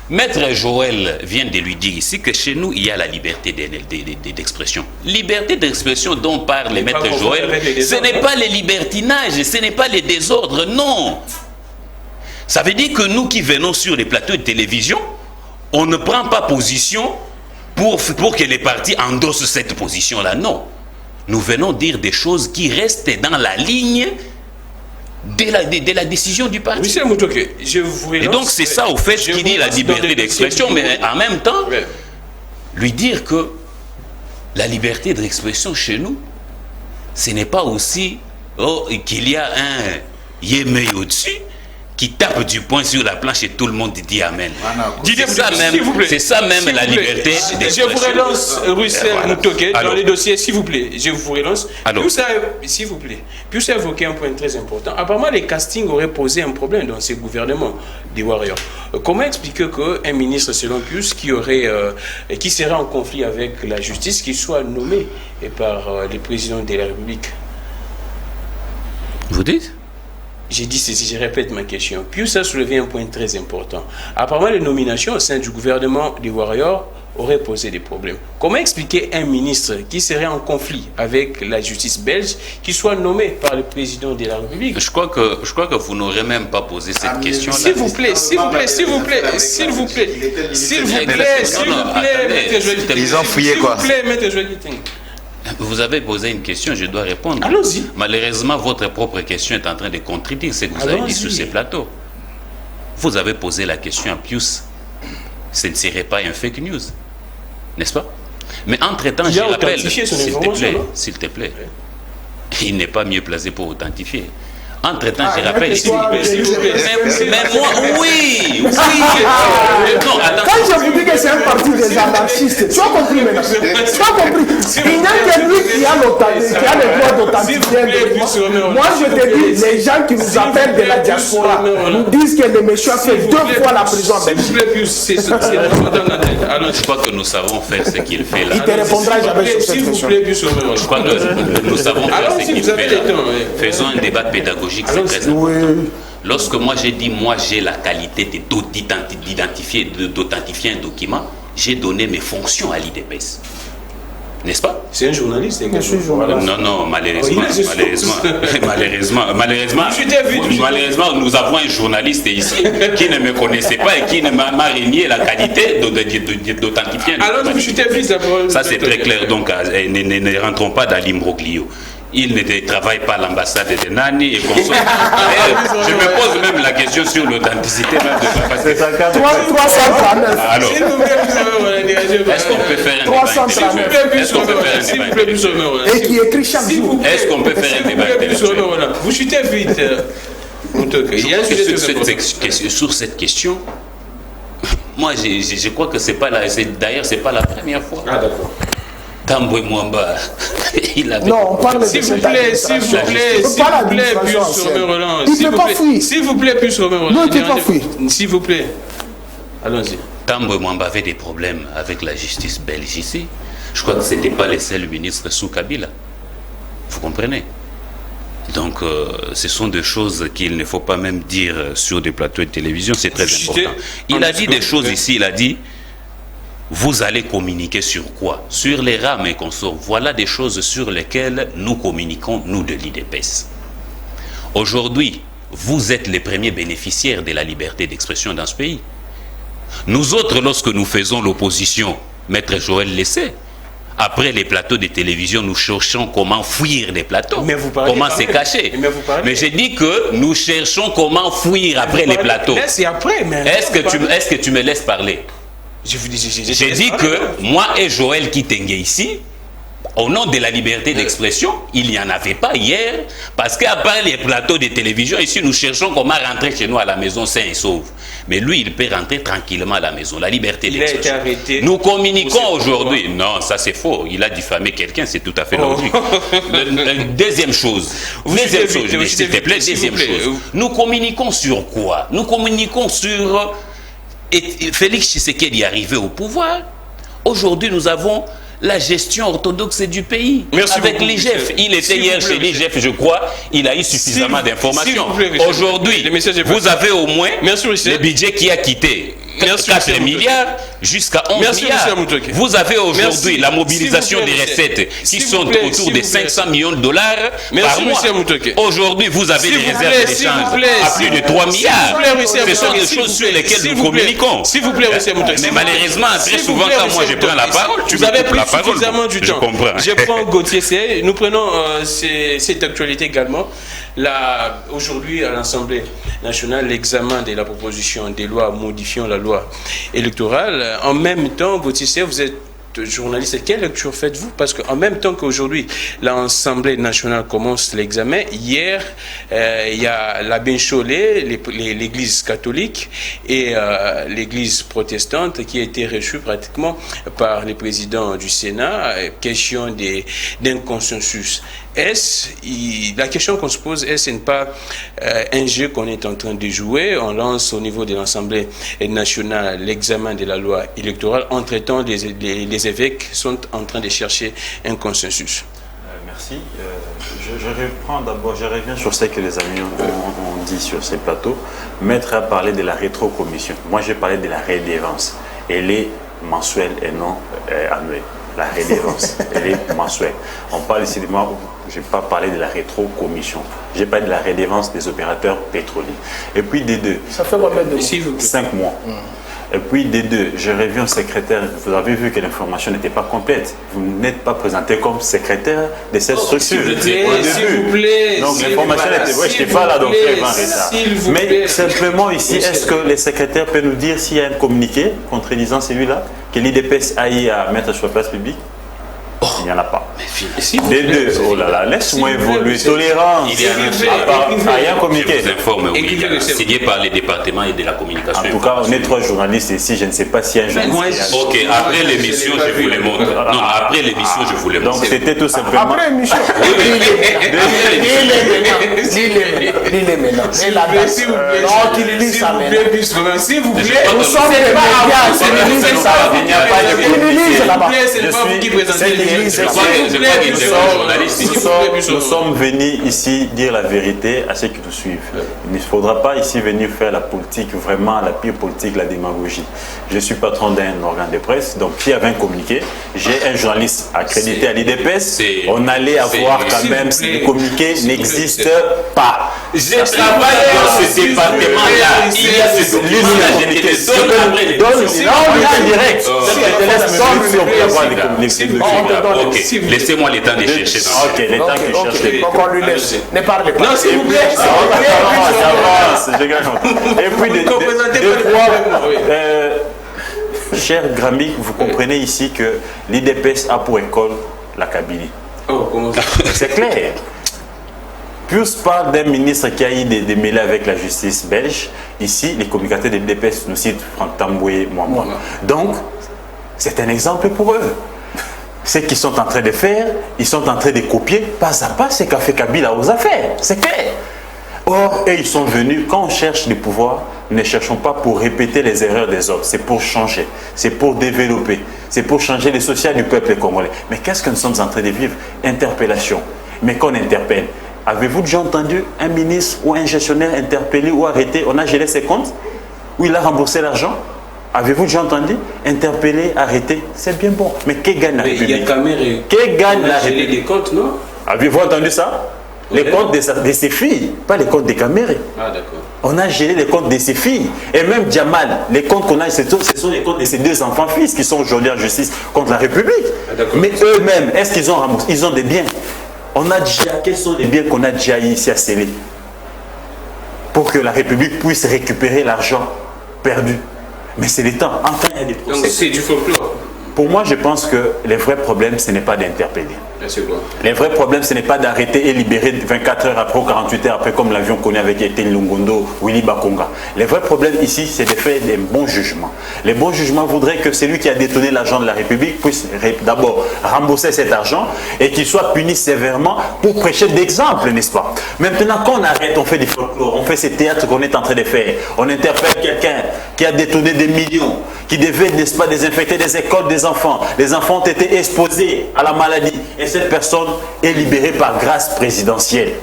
Maître Joël vient de lui dire ici que chez nous, il y a la liberté d'expression. Liberté d'expression dont parle le Maître Joël, ce n'est pas les libertinages, ce n'est pas les désordres, non. Ça veut dire que nous qui venons sur les plateaux de télévision, on ne prend pas position pour que les partis endossent cette position-là, non. Nous venons dire des choses qui restent dans la ligne de la décision du parti. Monsieur Moutoké, je vous relance. Et donc c'est ça au fait qui dit la liberté d'expression, mais en même temps, lui dire que la liberté d'expression chez nous, ce n'est pas aussi qu'il y a un yémé au-dessus qui tape du poing sur la planche et tout le monde dit Amen. C'est ça même la liberté d'expression. Je vous relance, Russell Moutoké, dans les dossiers, s'il vous plaît. Je vous relance. S'il vous plaît. Puis ça évoqué un point très important. Apparemment, les castings auraient posé un problème dans ces gouvernements des Warriors. Comment expliquer qu'un ministre, selon Pius, qui serait en conflit avec la justice, qui soit nommé par le président de la République? Vous dites? J'ai dit ceci, je répète ma question. Pius a soulevé un point très important. Apparemment, les nominations au sein du gouvernement des Warriors auraient posé des problèmes. Comment expliquer un ministre qui serait en conflit avec la justice belge, qui soit nommé par le président de la République? Je crois que vous n'aurez même pas posé cette question-là. S'il vous plaît, s'il vous plaît, s'il vous plaît, s'il vous plaît, s'il vous plaît, s'il vous plaît, Maître Joël Kitenge. Ils ont fouillé quoi? S'il vous plaît, Maître Joël Kitenge. Vous avez posé une question, je dois répondre. Allons-y. Malheureusement, votre propre question est en train de contredire ce que vous avez dit sur ces plateaux. Vous avez posé la question à Pius. Ce ne serait pas un fake news, n'est-ce pas? Mais entre-temps, je rappelle, s'il te plaît, il n'est pas mieux placé pour authentifier. Entre-temps, je rappelle... Mais moi, oui. Non, quand je vous dis que c'est un parti des anarchistes, tu as compris maintenant? Tu as compris? Il n'y a que lui qui a le droit d'authentifier. Moi, je te dis, les gens qui nous appellent de la diaspora nous disent que le monsieur a fait 2 fois la prison en Belgique. Je crois que nous savons faire ce qu'il fait là. Il te répondra jamais sur cette question. Je crois que nous savons faire ce qu'il fait là. Faisons un débat pédagogique. C'est très important. Lorsque moi j'ai dit, moi j'ai la qualité d'authentifier un document, j'ai donné mes fonctions à l'IDPS. N'est-ce pas? C'est un journaliste. Je suis journaliste. Non, malheureusement, nous avons un journaliste ici qui ne me connaissait pas et qui m'a renié la qualité d'authentifier. Alors, ça c'est très clair, donc ne rentrons pas dans l'imbroglio. Il ne travaille pas à l'ambassade de Nani et consorts. Je me pose même la question sur l'authenticité même de parce que 339. Alors, est-ce qu'on peut faire un débat? Et qui écrit chaque jour. Est-ce qu'on peut faire un débat? Vous chutez vite. Sur cette question, moi je crois que c'est pas la. D'ailleurs, c'est pas la première fois. Ah d'accord. Tamboué Mwamba, il avait... Non, on parle de s'il vous plaît, s'il vous plaît, Pius Romain Roland. Il ne peut pas fuir. S'il vous plaît, Pius Romain Roland. Non, il ne peut pas fuir. S'il vous plaît. Allons-y. Tamboué Mwamba avait des problèmes avec la justice belge ici. Je crois que ce n'était pas les seuls ministres sous Kabila. Vous comprenez? Donc, ce sont des choses qu'il ne faut pas même dire sur des plateaux de télévision. C'est très important. Il a dit des choses ici, il a dit... Vous allez communiquer sur quoi? Sur les rames et consorts. Voilà des choses sur lesquelles nous communiquons, nous de l'IDPS. Aujourd'hui, vous êtes les premiers bénéficiaires de la liberté d'expression dans ce pays. Nous autres, lorsque nous faisons l'opposition, Maître Joël le sait, après les plateaux de télévision, nous cherchons comment fuir les plateaux, comment se cacher. Mais j'ai dit que nous cherchons comment fuir après les plateaux. Est-ce que tu me laisses parler? J'ai dit que moi et Joël Kitenge ici, Au nom de la liberté d'expression, il n'y en avait pas hier, parce qu'à part les plateaux de télévision, ici nous cherchons comment rentrer chez nous à la maison sain et sauve. Mais lui, il peut rentrer tranquillement à la maison, la liberté d'expression. Nous communiquons aujourd'hui. Non, ça c'est faux. Il a diffamé quelqu'un, c'est tout à fait logique. Deuxième chose, s'il te plaît, deuxième chose. Nous communiquons sur quoi? Nous communiquons sur... Félix Tshisekedi est arrivé au pouvoir. Aujourd'hui, nous avons la gestion orthodoxe du pays. Merci avec beaucoup, l'IGF. Il était hier chez l'IGF, je crois. Il a eu suffisamment d'informations. Aujourd'hui, vous avez au moins le budget qui a quitté 4 milliards jusqu'à 11 milliards. Vous avez aujourd'hui la mobilisation des recettes qui sont autour de 500 millions de dollars par mois. Aujourd'hui, vous avez des réserves d'échange à plus de 3 milliards. Ce sont des choses sur lesquelles nous communiquons. S'il vous plaît, monsieur Moutouké. Mais malheureusement, très souvent, quand moi je prends la parole, vous avez pris suffisamment du temps. Je comprends. Je prends Gauthier C. Nous prenons cette actualité également. Aujourd'hui, à l'Assemblée nationale, l'examen de la proposition des lois modifiant la loi électorale. En même temps, Gauthier C, vous êtes journaliste, quelle lecture faites-vous? Parce qu'en même temps qu'aujourd'hui, l'Assemblée nationale commence l'examen, hier, il y a l'abbé Chollet, l'église catholique et l'église protestante qui a été reçue pratiquement par les présidents du Sénat, question d'un consensus. La question qu'on se pose, est-ce pas un jeu qu'on est en train de jouer? On lance au niveau de l'Assemblée nationale l'examen de la loi électorale. Entre-temps, les évêques sont en train de chercher un consensus. Merci. Je reprends d'abord, je reviens sur ce que les amis ont dit sur ces plateaux. Maître a parlé de la rétrocommission. Moi, j'ai parlé de la redevance. Elle est mensuelle et non annuelle. La redevance, elle est mensuelle. On parle ici de moi, je n'ai pas parlé de la rétrocommission. J'ai parlé de la redevance des opérateurs pétroliers. Et puis des deux. Ça fait combien de mois? 5 mois. Et puis des deux, je reviens au secrétaire. Vous avez vu que l'information n'était pas complète. Vous n'êtes pas présenté comme secrétaire de cette structure. S'il vous plaît. Donc l'information n'était pas. Je n'étais pas là, donc je vais en retard. Mais simplement ici, est-ce que les secrétaires peuvent nous dire s'il y a un communiqué contredisant celui-là, que l'IDPS aille à mettre sur la place publique? Il n'y en a pas. Les deux, oh là là, laisse-moi évoluer. Tolérance. Il y a rien communiqué. Je vous informe, oui, signé par les départements et de la communication. En tout cas, on est 3 journalistes ici. Je ne sais pas s'il y a un journaliste. Ok, après l'émission, je vous le montre. Non, après l'émission, je vous le montre. Donc c'était tout simplement. Après l'émission. Dis-les maintenant. S'il vous plaît. Non, qu'il lit ça maintenant. S'il vous plaît. Nous sommes des médias. C'est l'église ça. Il n'y a pas de l'église là-bas. C'est pas vous qui présentez. Nous sommes venus ici dire la vérité à ceux qui nous suivent. Il ne faudra pas ici venir faire la politique, vraiment la pire politique, la démagogie. Je suis patron d'un organe de presse, donc s'il y avait un communiqué, j'ai un journaliste accrédité à l'IDPS, on allait avoir quand même le communiqué n'existe pas. J'ai travaillé dans ce département-là. Il y a ce document. Donne direct. Ok, laissez-moi le temps de chercher. Ok, le temps que je cherche. Donc on lui laisse. Ne parlez pas. Non, s'il vous plaît. Et puis, cher Gramic, vous comprenez ici que l'IDPS a pour école la Kabylie. C'est clair. Plus parle d'un ministre qui a eu des mêlées avec la justice belge. Ici, les communicateurs de l'IDPS nous citent Franck Tamboué, moi. Donc, c'est un exemple pour eux. Ce qu'ils sont en train de faire, ils sont en train de copier pas à pas ce qu'a fait Kabila aux affaires. C'est clair. Or, ils sont venus, quand on cherche le pouvoir, ne cherchons pas pour répéter les erreurs des autres. C'est pour changer, c'est pour développer, c'est pour changer les social du peuple congolais. Mais qu'est-ce que nous sommes en train de vivre? Interpellation. Mais qu'on interpelle. Avez-vous déjà entendu un ministre ou un gestionnaire interpellé ou arrêté? On a gelé ses comptes? Ou il a remboursé l'argent? Avez-vous déjà entendu? Interpellé, arrêté, c'est bien bon. Mais que gagne la République? Il y a Caméré. Que gagne la République? Les comptes, non? Avez-vous entendu ça? Les comptes de ses filles, pas les comptes des Caméré. Ah, d'accord. On a géré les comptes de ses filles. Et même Djamal, les comptes qu'on a, ce sont les comptes de ses 2 enfants-fils qui sont aujourd'hui en justice contre la République. Ah, mais eux-mêmes, est-ce qu'ils ont remboursé? Ils ont des biens. On a déjà, quels sont les biens qu'on a déjà ici à sceller pour que la République puisse récupérer l'argent perdu? Mais c'est le temps. Enfin, il y a des procès. Donc c'est du folklore. Pour moi, je pense que les vrais problèmes, ce n'est pas d'interpeller. Les vrais problèmes, ce n'est pas d'arrêter et libérer 24 heures après ou 48 heures après, comme l'avion connu avec Etienne Longondo, Willy Bakonga. Les vrais problèmes ici, c'est de faire des bons jugements. Les bons jugements voudraient que celui qui a détourné l'argent de la République puisse d'abord rembourser cet argent et qu'il soit puni sévèrement pour prêcher d'exemple, n'est-ce pas? Maintenant, quand on arrête, on fait du folklore, on fait ces théâtres qu'on est en train de faire, on interpelle quelqu'un qui a détourné des millions, qui devait, n'est-ce pas, désinfecter des écoles des enfants. Les enfants ont été exposés à la maladie. Et cette personne est libérée par grâce présidentielle.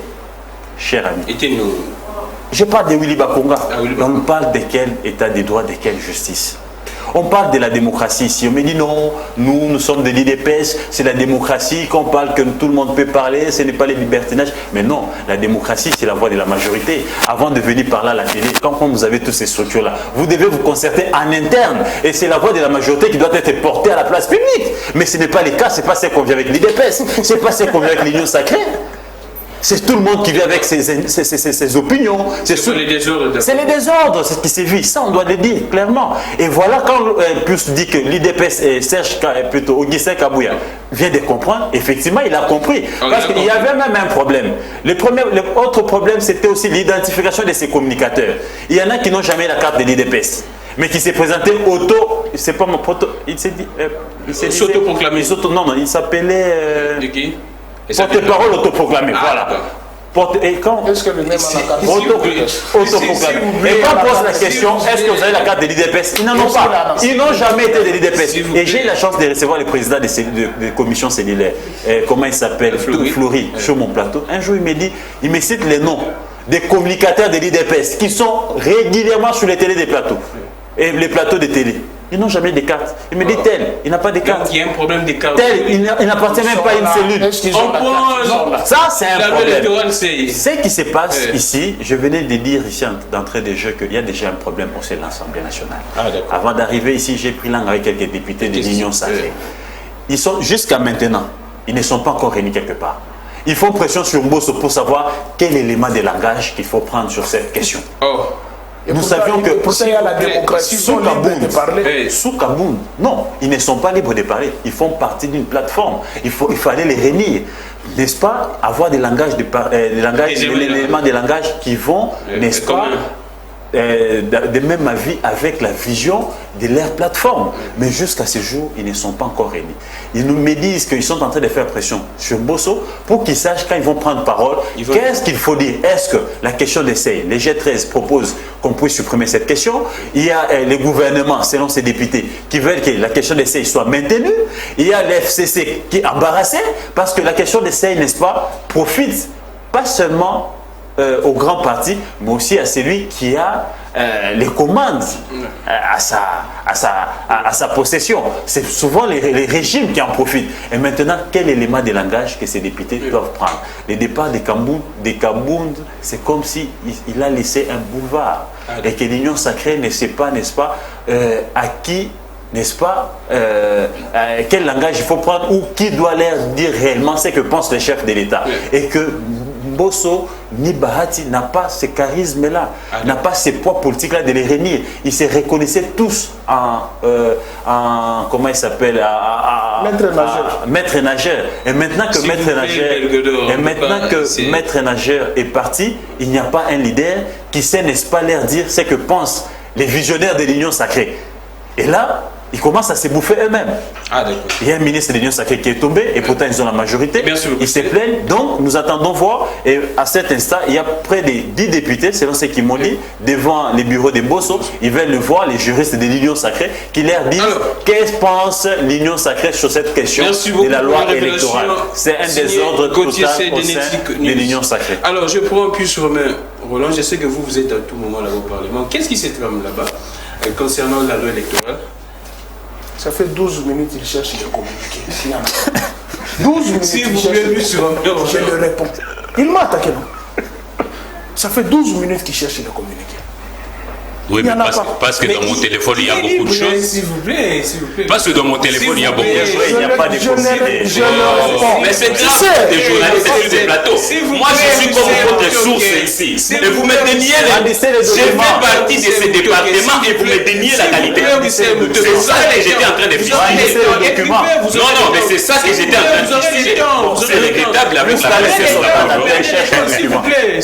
Cher ami. Je parle de Willy Bakonga. On parle de quel état des droits, de quelle justice? On parle de la démocratie ici. On me dit non, nous sommes de l'IDPS, c'est la démocratie, qu'on parle que tout le monde peut parler, ce n'est pas les libertinages. Mais non, la démocratie, c'est la voix de la majorité. Avant de venir par là à la télé, quand vous avez toutes ces structures-là, vous devez vous concerter en interne. Et c'est la voix de la majorité qui doit être portée à la place publique. Mais ce n'est pas le cas, ce n'est pas ce qu'on vit avec l'IDPS, ce n'est pas ce qu'on vit avec l'Union sacrée. C'est tout le monde qui vit avec ses opinions. C'est les désordres. C'est les désordres, c'est ce qui sévit. Ça, on doit le dire clairement. Et voilà, quand Pius dit que l'IDPS et Serge, plutôt Augustin Kabouya, vient de comprendre, effectivement, il a compris. Parce qu'il y avait même un problème. L'autre problème, c'était aussi l'identification de ces communicateurs. Il y en a qui n'ont jamais la carte de l'IDPS, mais qui s'est présenté c'est pas mon proto. Il s'est dit. Il s'est s'autoproclamé. Non, il s'appelait. De qui? Porte-parole autoproclamé, voilà. Et quand est-ce que le même a la carte autoproclamé. Et quand on pose la question, est-ce que vous avez la carte de l'IDPS? Ils n'en ont pas. Ils n'ont jamais été de l'IDPS. Et j'ai eu la chance de recevoir le président de commission cellulaire. Comment il s'appelle? Fleury, sur mon plateau. Un jour, il me cite les noms des communicateurs de l'IDPS qui sont régulièrement sur les télés des plateaux. Et les plateaux de télé. Ils n'ont jamais de carte. Il me dit tel, il n'a pas de carte. Il y a un problème de carte. Tel, il n'appartient même pas à une cellule. Ça, c'est un problème. Ce qui se passe ici, je venais de dire ici d'entrée de jeu qu'il y a déjà un problème au sein de l'Assemblée nationale. Avant d'arriver ici, j'ai pris langue avec quelques députés de l'Union sacrée. Ils sont, jusqu'à maintenant, ils ne sont pas encore réunis quelque part. Ils font pression sur Mbosso pour savoir quel élément de langage qu'il faut prendre sur cette question. Nous savions que il y a la démocratie sous Kabound, non, ils ne sont pas libres de parler. Ils font partie d'une plateforme. Il fallait les réunir, n'est-ce pas? Avoir des langages, des éléments de langage qui vont, n'est-ce pas, de même avis avec la vision de leur plateforme. Mais jusqu'à ce jour, ils ne sont pas encore réunis. Ils me disent qu'ils sont en train de faire pression sur Mbosso pour qu'ils sachent quand ils vont prendre parole, qu'est-ce qu'il faut dire. Est-ce que la question d'essai, les G13 proposent qu'on puisse supprimer cette question? Il y a les gouvernements, selon ces députés, qui veulent que la question d'essai soit maintenue. Il y a l'FCC qui est embarrassé parce que la question d'essai, n'est-ce pas, profite pas seulement au grand parti, mais aussi à celui qui a les commandes à sa possession. C'est souvent les régimes qui en profitent. Et maintenant, quel élément de langage que ces députés doivent prendre? Le départ de Kabound, c'est comme s'il a laissé un boulevard. Et que l'Union sacrée ne sait pas, n'est-ce pas, à qui, n'est-ce pas, quel langage il faut prendre ou qui doit leur dire réellement ce que pense le chef de l'État. Et que Mbosso ni Bahati n'a pas ce charisme-là, n'a pas ce poids politique-là de les réunir. Ils se reconnaissaient tous en comment il s'appelle, maître nageur. Et maintenant que maître nageur est parti, il n'y a pas un leader qui sait, n'est-ce pas, leur dire ce que pensent les visionnaires de l'Union sacrée. Et là, ils commencent à se bouffer eux-mêmes. Il y a un ministre de l'Union sacrée qui est tombé et pourtant ils ont la majorité. Ils se plaignent. Donc nous attendons voir. Et à cet instant, il y a près de 10 députés, selon ce qu'ils m'ont dit, devant les bureaux de Mbosso. Ils veulent le voir, les juristes de l'Union sacrée, qui leur disent qu'est-ce que pense l'Union sacrée sur cette question de la loi électorale. C'est un désordre total au sein de l'Union sacrée. Alors je prends plus Roland, je sais que vous êtes à tout moment là au Parlement. Qu'est-ce qui se trame là-bas concernant la loi électorale? Ça fait 12 minutes qu'il cherche de communiquer. 12 minutes qu'il cherche je le réponds. Il m'a attaqué, non? Ça fait 12 minutes qu'il cherche de communiquer. Oui, mais parce que dans mon téléphone, il y a beaucoup de choses. S'il vous plaît, s'il vous plaît. Parce que dans mon téléphone, il y a beaucoup de choses. Il n'y a pas de possibilité. Mais c'est grave des journalistes sur des plateaux. Moi, je suis comme votre source ici. Et vous me déniez j'ai fait partie de ces départements et vous me déniez la qualité. C'est ça que j'étais en train de filer. Non, mais c'est ça que j'étais en train de filer. C'est regrettable avec la presse.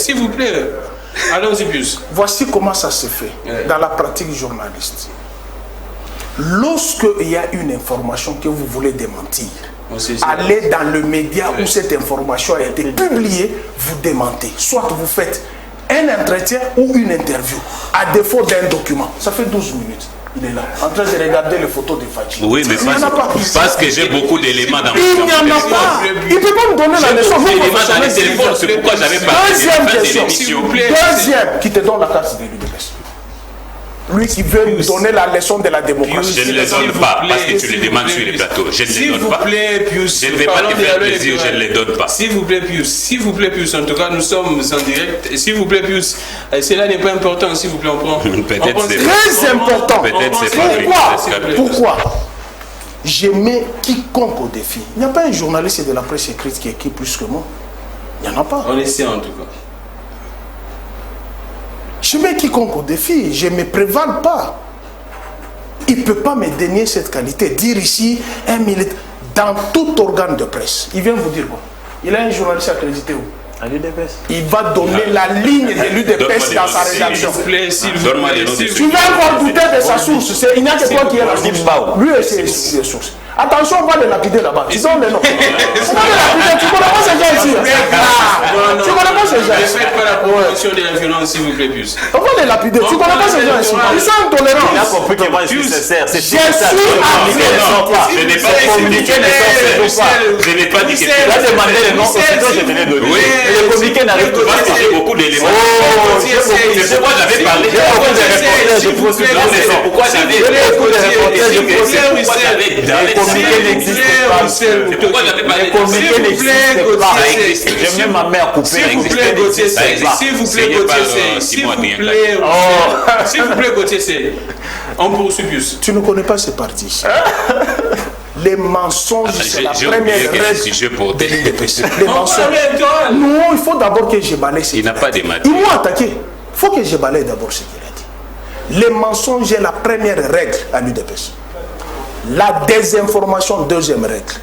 S'il vous plaît. Allons-y plus. Voici comment ça se fait dans la pratique journaliste. Lorsqu'il y a une information que vous voulez démentir, allez dans le média où cette information a été publiée, vous démentez. Soit vous faites un entretien ou une interview, à défaut d'un document. Ça fait 12 minutes. Il est là, en train de regarder les photos de Fatih. Oui, mais parce que j'ai beaucoup d'éléments dans mon téléphone. Il n'y en a pas. Il ne peut pas me donner la leçon. C'est pourquoi j'avais parlé de l'émission. Deuxième, qui te donne la carte de l'UDPS. Lui qui veut nous donner la leçon de la démocratie. Je ne les donne pas parce que tu les demandes sur les plateaux. Je ne les donne pas. Je ne vais pas te faire plaisir, je ne les donne pas. S'il vous plaît, Pius, en tout cas, nous sommes en direct. S'il vous plaît, Pius, cela n'est pas important, s'il vous plaît, on prend. Peut-être c'est très important. Peut-être c'est pas. Pourquoi je mets quiconque au défi. Il n'y a pas un journaliste de la presse écrite qui écrit plus que moi. Il n'y en a pas. On essaie en tout cas. Je mets quiconque au défi, je ne me prévale pas. Il ne peut pas me dénier cette qualité. Dire ici, un militaire, dans tout organe de presse, il vient vous dire quoi? Il a un journaliste accrédité où? À l'UDPS. Il va donner la ligne de l'UDPS dans sa rédaction. Tu vas encore douter de sa source. Il n'y a que toi qui est la source. Lui et ses sources. Attention, on va les lapider là-bas. Tu donnes les noms. Tu connais pas ces gens ici. Tu connais pas ces gens ici. Ne faites pas la promotion de la violence, s'il vous plaît, plus. On va les lapider. Tu connais pas ces gens ici. Ils sont intolérants. Il a compris que moi je suis sincère. Je suis à je n'ai pas communiqué les sources. Je n'ai pas dit que tu as demandé les noms. Aussitôt je venais de donner. Et le communiqué n'arrive pas. Parce que j'ai beaucoup d'éléments. C'est pourquoi j'avais parlé. C'est pourquoi j'avais communiqué n'existe pas. C'est pourquoi j'avais parlé. Communiqué n'existe pas. J'ai même ma mère coupée. S'il vous plaît, Gauthier, s'il vous plaît, Gauthier, on poursuit plus. Tu ne connais pas ce parti. Les mensonges, c'est la première règle de l'UDPS. Les mensonges. Non, il faut d'abord que je balaye ce qu'il a dit. Ils m'ont attaqué. Il faut que je balaye d'abord ce qu'il a dit. Les mensonges est la première règle à l'UDPS. La désinformation, deuxième règle.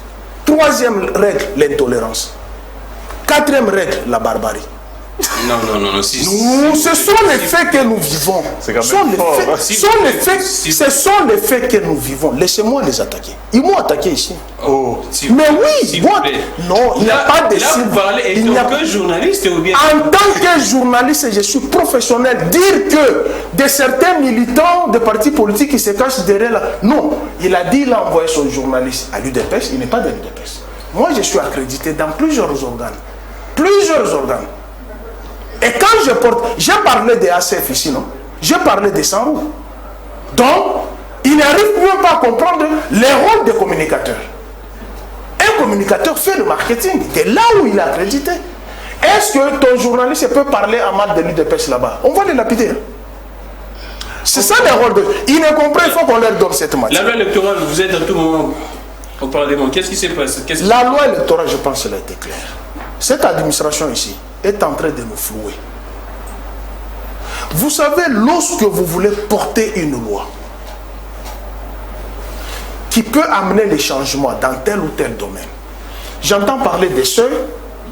Troisième règle, l'intolérance. Quatrième règle, la barbarie. Non. Ce sont les faits que nous vivons. Ce sont les faits que nous vivons. Laissez-moi les attaquer. Ils m'ont attaqué ici. Mais oui, moi, non, il n'y a pas de il n'y a que journaliste ou bien. En tant que journaliste, je suis professionnel. Dire que de certains militants de partis politiques qui se cachent derrière là. Non, il a dit, il a envoyé son journaliste à l'UDPS, il n'est pas de l'UDPS. Moi, je suis accrédité dans plusieurs organes. Et quand je porte, j'ai parlé des ACF ici, non? J'ai parlé des sans-roues. Donc, il n'arrive même pas à comprendre les rôles des communicateurs. Un communicateur fait le marketing. C'est là où il est accrédité. Est-ce que ton journaliste peut parler à mal de l'UDPS là-bas? On va les lapider. C'est ça le rôle de... Ils ne comprennent, il faut qu'on leur donne cette matière. La loi électorale, vous êtes à tout moment au Parlement. Qu'est-ce qui s'est passé? La loi électorale, je pense qu'elle a été claire. Cette administration ici est en train de nous flouer. Vous savez, lorsque vous voulez porter une loi qui peut amener les changements dans tel ou tel domaine, j'entends parler des seuils,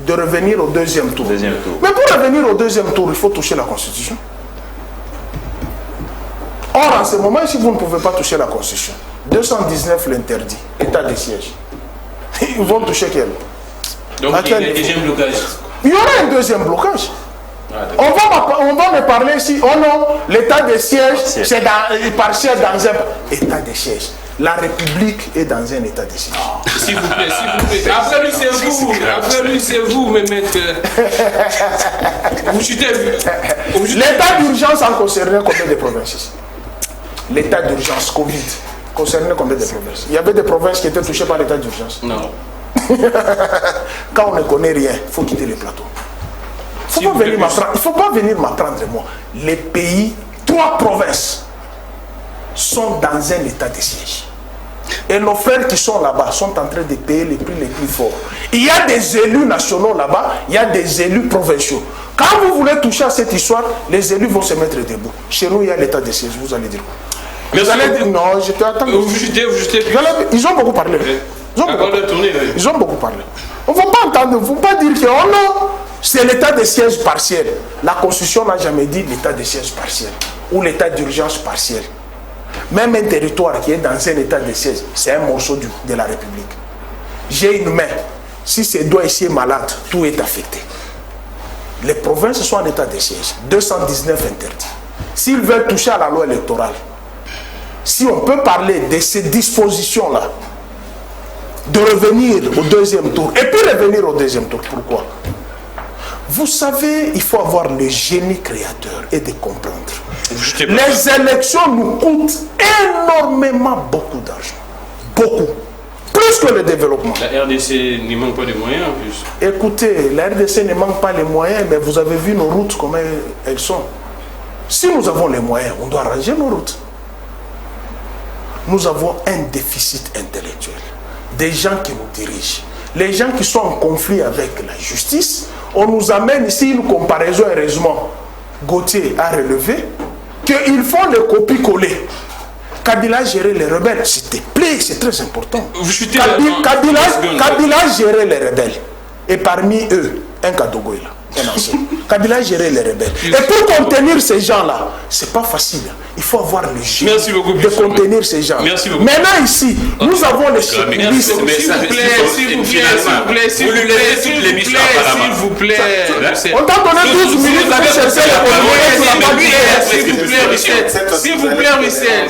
de revenir au deuxième tour. Mais pour revenir au deuxième tour, il faut toucher la Constitution. Or, en ce moment, si vous ne pouvez pas toucher la Constitution, 219 l'interdit, état de siège. Ils vont toucher quel? Donc il y a un deuxième blocage. Il y aura un deuxième blocage. On va me parler ici. Oh non, l'état de siège, c'est partiel dans un état de siège. La République est dans un état de siège. S'il vous plaît. Après lui, c'est vous, me mettre. L'état d'urgence a concerné combien de provinces ici? L'état d'urgence Covid concernait combien de provinces? Il y avait des provinces qui étaient touchées par l'état d'urgence. Non. Quand on ne connaît rien, il faut quitter le plateau. Il ne faut pas venir m'apprendre moi. Les pays 3 provinces sont dans un état de siège. Et nos frères qui sont là-bas sont en train de payer les prix les plus forts. Il y a des élus nationaux là-bas, il y a des élus provinciaux. Quand vous voulez toucher à cette histoire, les élus vont se mettre debout. Chez nous, il y a l'état de siège, vous allez dire quoi? Vous allez dire non, je t'attends. Vous jetez. Ils ont beaucoup parlé. Ils ont beaucoup parlé. On ne va pas entendre, il ne faut pas dire que oh non, c'est l'état de siège partiel. La Constitution n'a jamais dit l'état de siège partiel ou l'état d'urgence partiel. Même un territoire qui est dans un état de siège, c'est un morceau de la République. J'ai une main. Si ce doigt ici est malade, tout est affecté. Les provinces sont en état de siège. 219 interdits. S'ils veulent toucher à la loi électorale, si on peut parler de ces dispositions-là, de revenir au deuxième tour, et puis revenir au deuxième tour, pourquoi? Vous savez, il faut avoir le génie créateur et de comprendre. Les élections nous coûtent énormément beaucoup d'argent. Beaucoup. Plus que le développement. La RDC n'y manque pas de moyens en plus. Écoutez, la RDC ne manque pas les moyens, mais vous avez vu nos routes, comment elles sont. Si nous avons les moyens, on doit arranger nos routes. Nous avons un déficit intellectuel. Des gens qui nous dirigent. Les gens qui sont en conflit avec la justice, on nous amène ici une comparaison, heureusement. Gauthier a relevé qu'ils font le copier-coller. Kabila gérait les rebelles. S'il te plaît, c'est très important. Kabila gérait les rebelles. Et parmi eux, un Kadogo est là. Kabila gérait les rebelles. Et pour contenir ces gens-là, c'est pas facile. Il faut avoir le génie de contenir ces gens. Maintenant ici, nous avons les chefs. S'il vous plaît. On t'a donné 12 minutes pour chercher S'il vous plaît, Russell.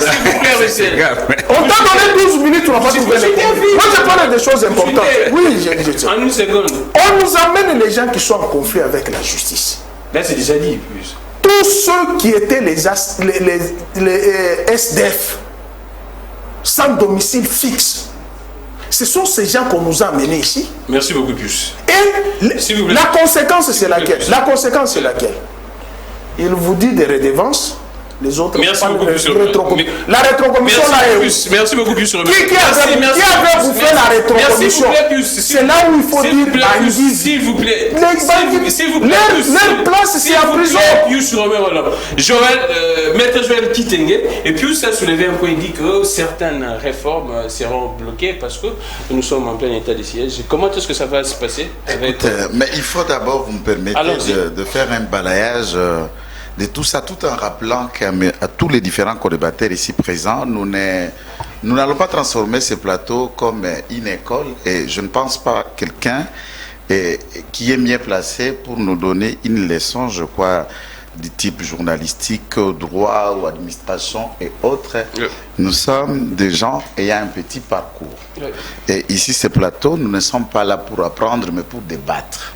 On t'a donné 12 minutes, tu n'as pas trouvé les comptes. Moi, je parle des choses importantes. Oui, en une seconde. On nous amène les gens qui sont en conflit avec la justice. Là, c'est déjà dit. Tous ceux qui étaient les SDF, sans domicile fixe, ce sont ces gens qu'on nous a amenés ici. Merci beaucoup, Pius. Et la conséquence, c'est laquelle? La conséquence, c'est laquelle? Il vous dit des redevances. Les autres, merci beaucoup, la rétrocommission là est où? Merci beaucoup, Pius. Qui avait bouffé la rétrocommission? C'est là où il faut dire s'il vous plaît. Leur place, c'est en prison. Maître Joël Kitenge, et Pius a soulevé un point, il dit que certaines réformes seront bloquées parce que nous sommes en plein état de siège. Comment est-ce que ça va se passer avec... Mais il faut d'abord, vous me permettez, de faire un balayage de tout ça, tout en rappelant qu'à tous les différents co-débatteurs ici présents, nous n'allons pas transformer ce plateau comme une école, et je ne pense pas quelqu'un qui est mieux placé pour nous donner une leçon, je crois, du type journalistique, droit ou administration et autres. Nous sommes des gens ayant un petit parcours. Et ici, ce plateau, nous ne sommes pas là pour apprendre, mais pour débattre.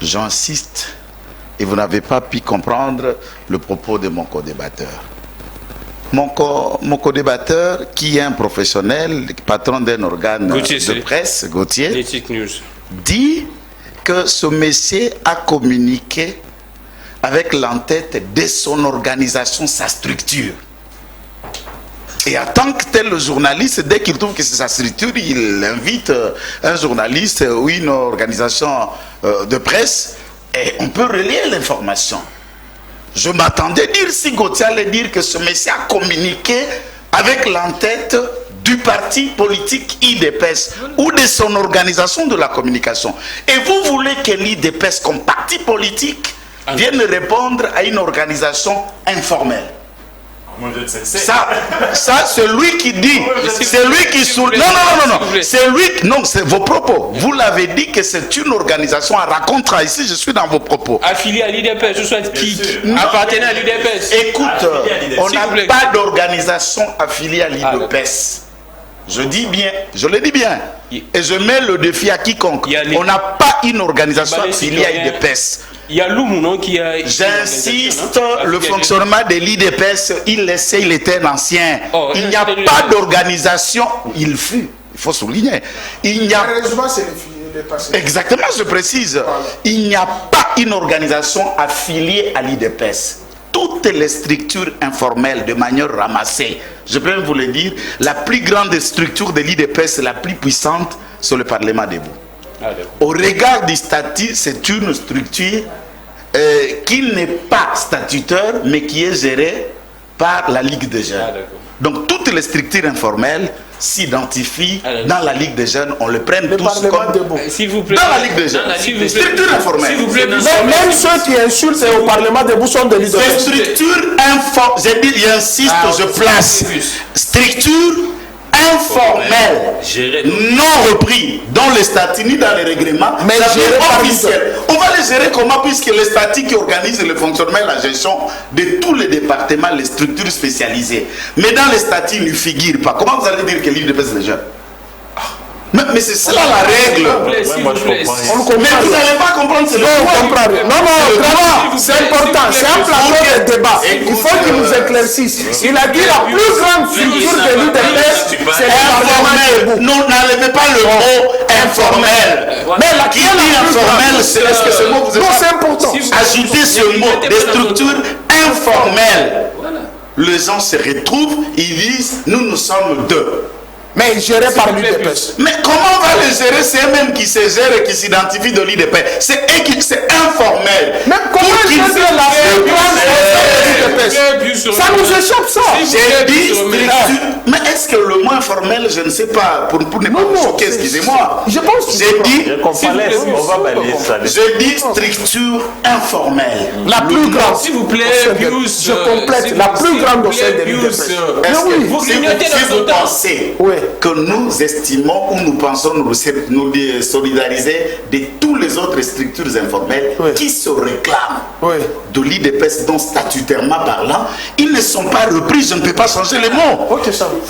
J'insiste. Et vous n'avez pas pu comprendre le propos de mon co-débatteur. Mon co-débatteur, qui est un professionnel, patron d'un organe de presse, Gauthier, dit que ce monsieur a communiqué avec l'entête de son organisation, sa structure. Et en tant que tel, le journaliste, dès qu'il trouve que c'est sa structure, il invite un journaliste ou une organisation de presse. Et on peut relier l'information. Je m'attendais à dire, si Gauthier allait dire que ce monsieur a communiqué avec l'entête du parti politique IDPS ou de son organisation de la communication. Et vous voulez que l'IDPS, comme parti politique, vienne répondre à une organisation informelle. Ça c'est lui qui dit, c'est lui qui soulève. Non, c'est lui, non, c'est vos propos. Vous l'avez dit que c'est une organisation à raconter. Ici, je suis dans vos propos. Affilié à l'IDPS, je souhaite qui appartenait à l'IDPS. Écoute, on n'a pas d'organisation affiliée à l'IDPS. Je dis bien, je le dis bien. Et je mets le défi à quiconque. On n'a pas une organisation affiliée à l'IDPS. Il y a Loumou, non, qui a... J'insiste, le fonctionnement de l'IDPS, il était un ancien. Il n'y a pas d'organisation. Il fut, il faut souligner. Il n'y a... Exactement, je précise. Il n'y a pas une organisation affiliée à l'IDPS. toutes les structures informelles de manière ramassée. Je peux même vous le dire, la plus grande structure de l'IDPS, la plus puissante, c'est le Parlement debout. Au regard du statut, c'est une structure qui n'est pas statutaire, mais qui est gérée par la Ligue des jeunes. Donc toutes les structures informelles s'identifient dans la Ligue des jeunes, on le prend tous comme... S'il vous plaît, dans la Ligue des jeunes, structure informelle. S'il vous plaît, même ceux qui insultent au Parlement debout sont des leaders. Ces structures informelles, j'ai dit, j'insiste, je place, structure informelle, non repris dans les statuts ni dans les règlements, mais officiel. On va les gérer comment, puisque les statuts qui organisent le fonctionnement et la gestion de tous les départements, les structures spécialisées. Mais dans les statuts, ils ne figurent pas. Comment vous allez dire que l'IDPS les jeunes? Mais c'est cela la règle. Mais vous n'allez pas comprendre, c'est le droit. Non, c'est important. C'est un plateau de débat. Il faut qu'il nous éclaircisse. Il a dit la plus grande structure de l'IDPS, c'est l'informel. Non, n'enlevez pas le mot informel. Mais la qui dit informel, est-ce que ce mot vous est... Non, c'est important. Ajoutez ce mot, des structures informelles. Les gens se retrouvent, ils disent, nous sommes deux. Mais géré par l'IDPS. Mais comment on va les gérer? C'est eux-mêmes qui se gèrent et qui s'identifient de l'IDPS. C'est informel. Mais comment ils font la l'IDPS? Ça nous échappe ça. J'ai dit structure. Mais est-ce que le mot informel, je ne sais pas, pour ne pas vous choquer, excusez-moi. Je pense. J'ai dit, on va balayer ça. je dis structure informelle. La plus grande. S'il vous plaît, Pius. Je complète. La plus grande au sein de l'IDPS. Vous clignotez dans son temps. Que nous estimons ou nous pensons nous solidariser de toutes les autres structures informelles qui se réclament de l'IDPS, dont statutairement parlant, ils ne sont pas repris. Je ne peux pas changer les mots.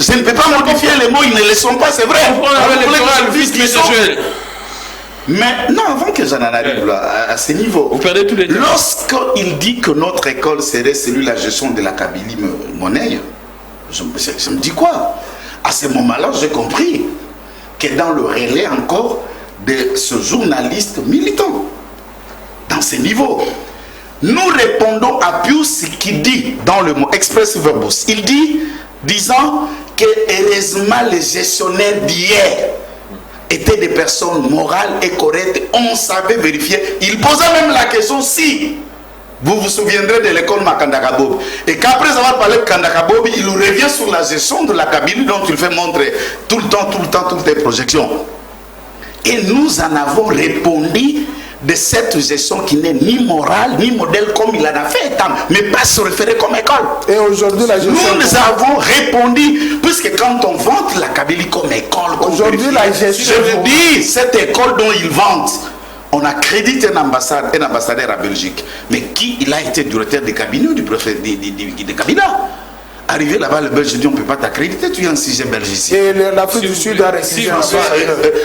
Je ne peux pas modifier les mots, ils ne le sont pas, c'est vrai. Mais non, avant que j'en arrive à ce niveau, vous perdez tous les temps. Lorsqu'il dit que notre école serait celui de la gestion de la Kabylie-Monnaie, je me dis quoi? À ce moment-là, j'ai compris que dans le relais encore de ce journaliste militant, dans ce niveau, nous répondons à Pius qui dit dans le mot express verbos, il dit, disant que heureusement les gestionnaires d'hier étaient des personnes morales et correctes, on savait vérifier. Il posait même la question si vous vous souviendrez de l'école Makandakabob. Et qu'après avoir parlé de Kandakabob, il revient sur la gestion de la Kabylie dont il fait montrer tout le temps, toutes les projections. Et nous en avons répondu de cette gestion qui n'est ni morale, ni modèle comme il en a fait, mais pas se référer comme école. Et aujourd'hui, la gestion... Nous avons répondu, puisque quand on vante la Kabylie comme école... Aujourd'hui, la gestion... Je vous dis, cette école dont ils vantent, on accrédite un ambassadeur à Belgique. Mais qui il a été directeur de cabinet du préfet de Kabila? Arrivé là-bas, le Belge dit on ne peut pas t'accréditer, tu es un sujet belge ici. Et l'Afrique du Sud a récusé.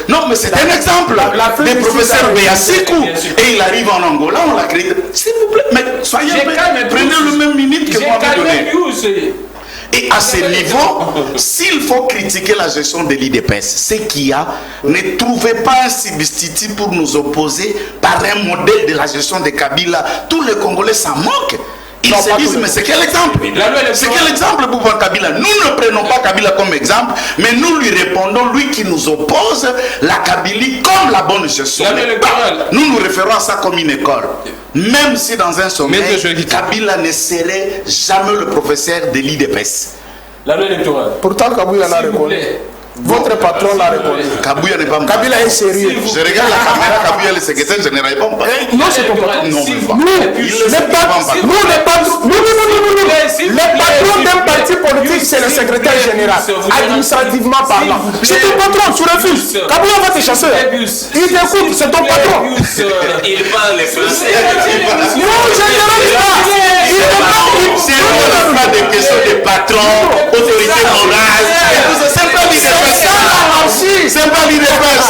Non, mais c'est un exemple. Le professeur Béassikou, et il arrive en Angola, on l'accrédite. S'il vous plaît, mais soyez prenez le même minute que moi vous donnez. Et à ce niveau, s'il faut critiquer la gestion de l'IDPS, ce qu'il y a, ne trouvez pas un substitut pour nous opposer par un modèle de la gestion de Kabila. Tous les Congolais s'en moquent. Ils se disent, mais c'est quel exemple? C'est quel exemple pour voir Kabila? Nous ne prenons pas Kabila comme exemple, mais nous lui répondons, lui qui nous oppose, la Kabylie comme la bonne gestion. Nous nous référons à ça comme une école. Même si dans un sommet, Kabila ne serait jamais le professeur de l'IDPS. La loi électorale. Pourtant, Kabila l'a reconnu. Votre patron l'a reconnu. Kabila n'est pas... Kabila est sérieux. Je regarde la caméra, Kabila est le secrétaire général. Non, c'est ton patron. Non, le patron d'un parti politique, c'est le secrétaire général. Administrativement parlant. C'est ton patron, tu refuses. Kabila va te chasser. Il t'écoute, c'est ton patron. Il parle français. Non, je ne dirais pas. C'est pas des questions de patron, autorité morale. C'est pas l'IDPS. C'est pas l'IDPS.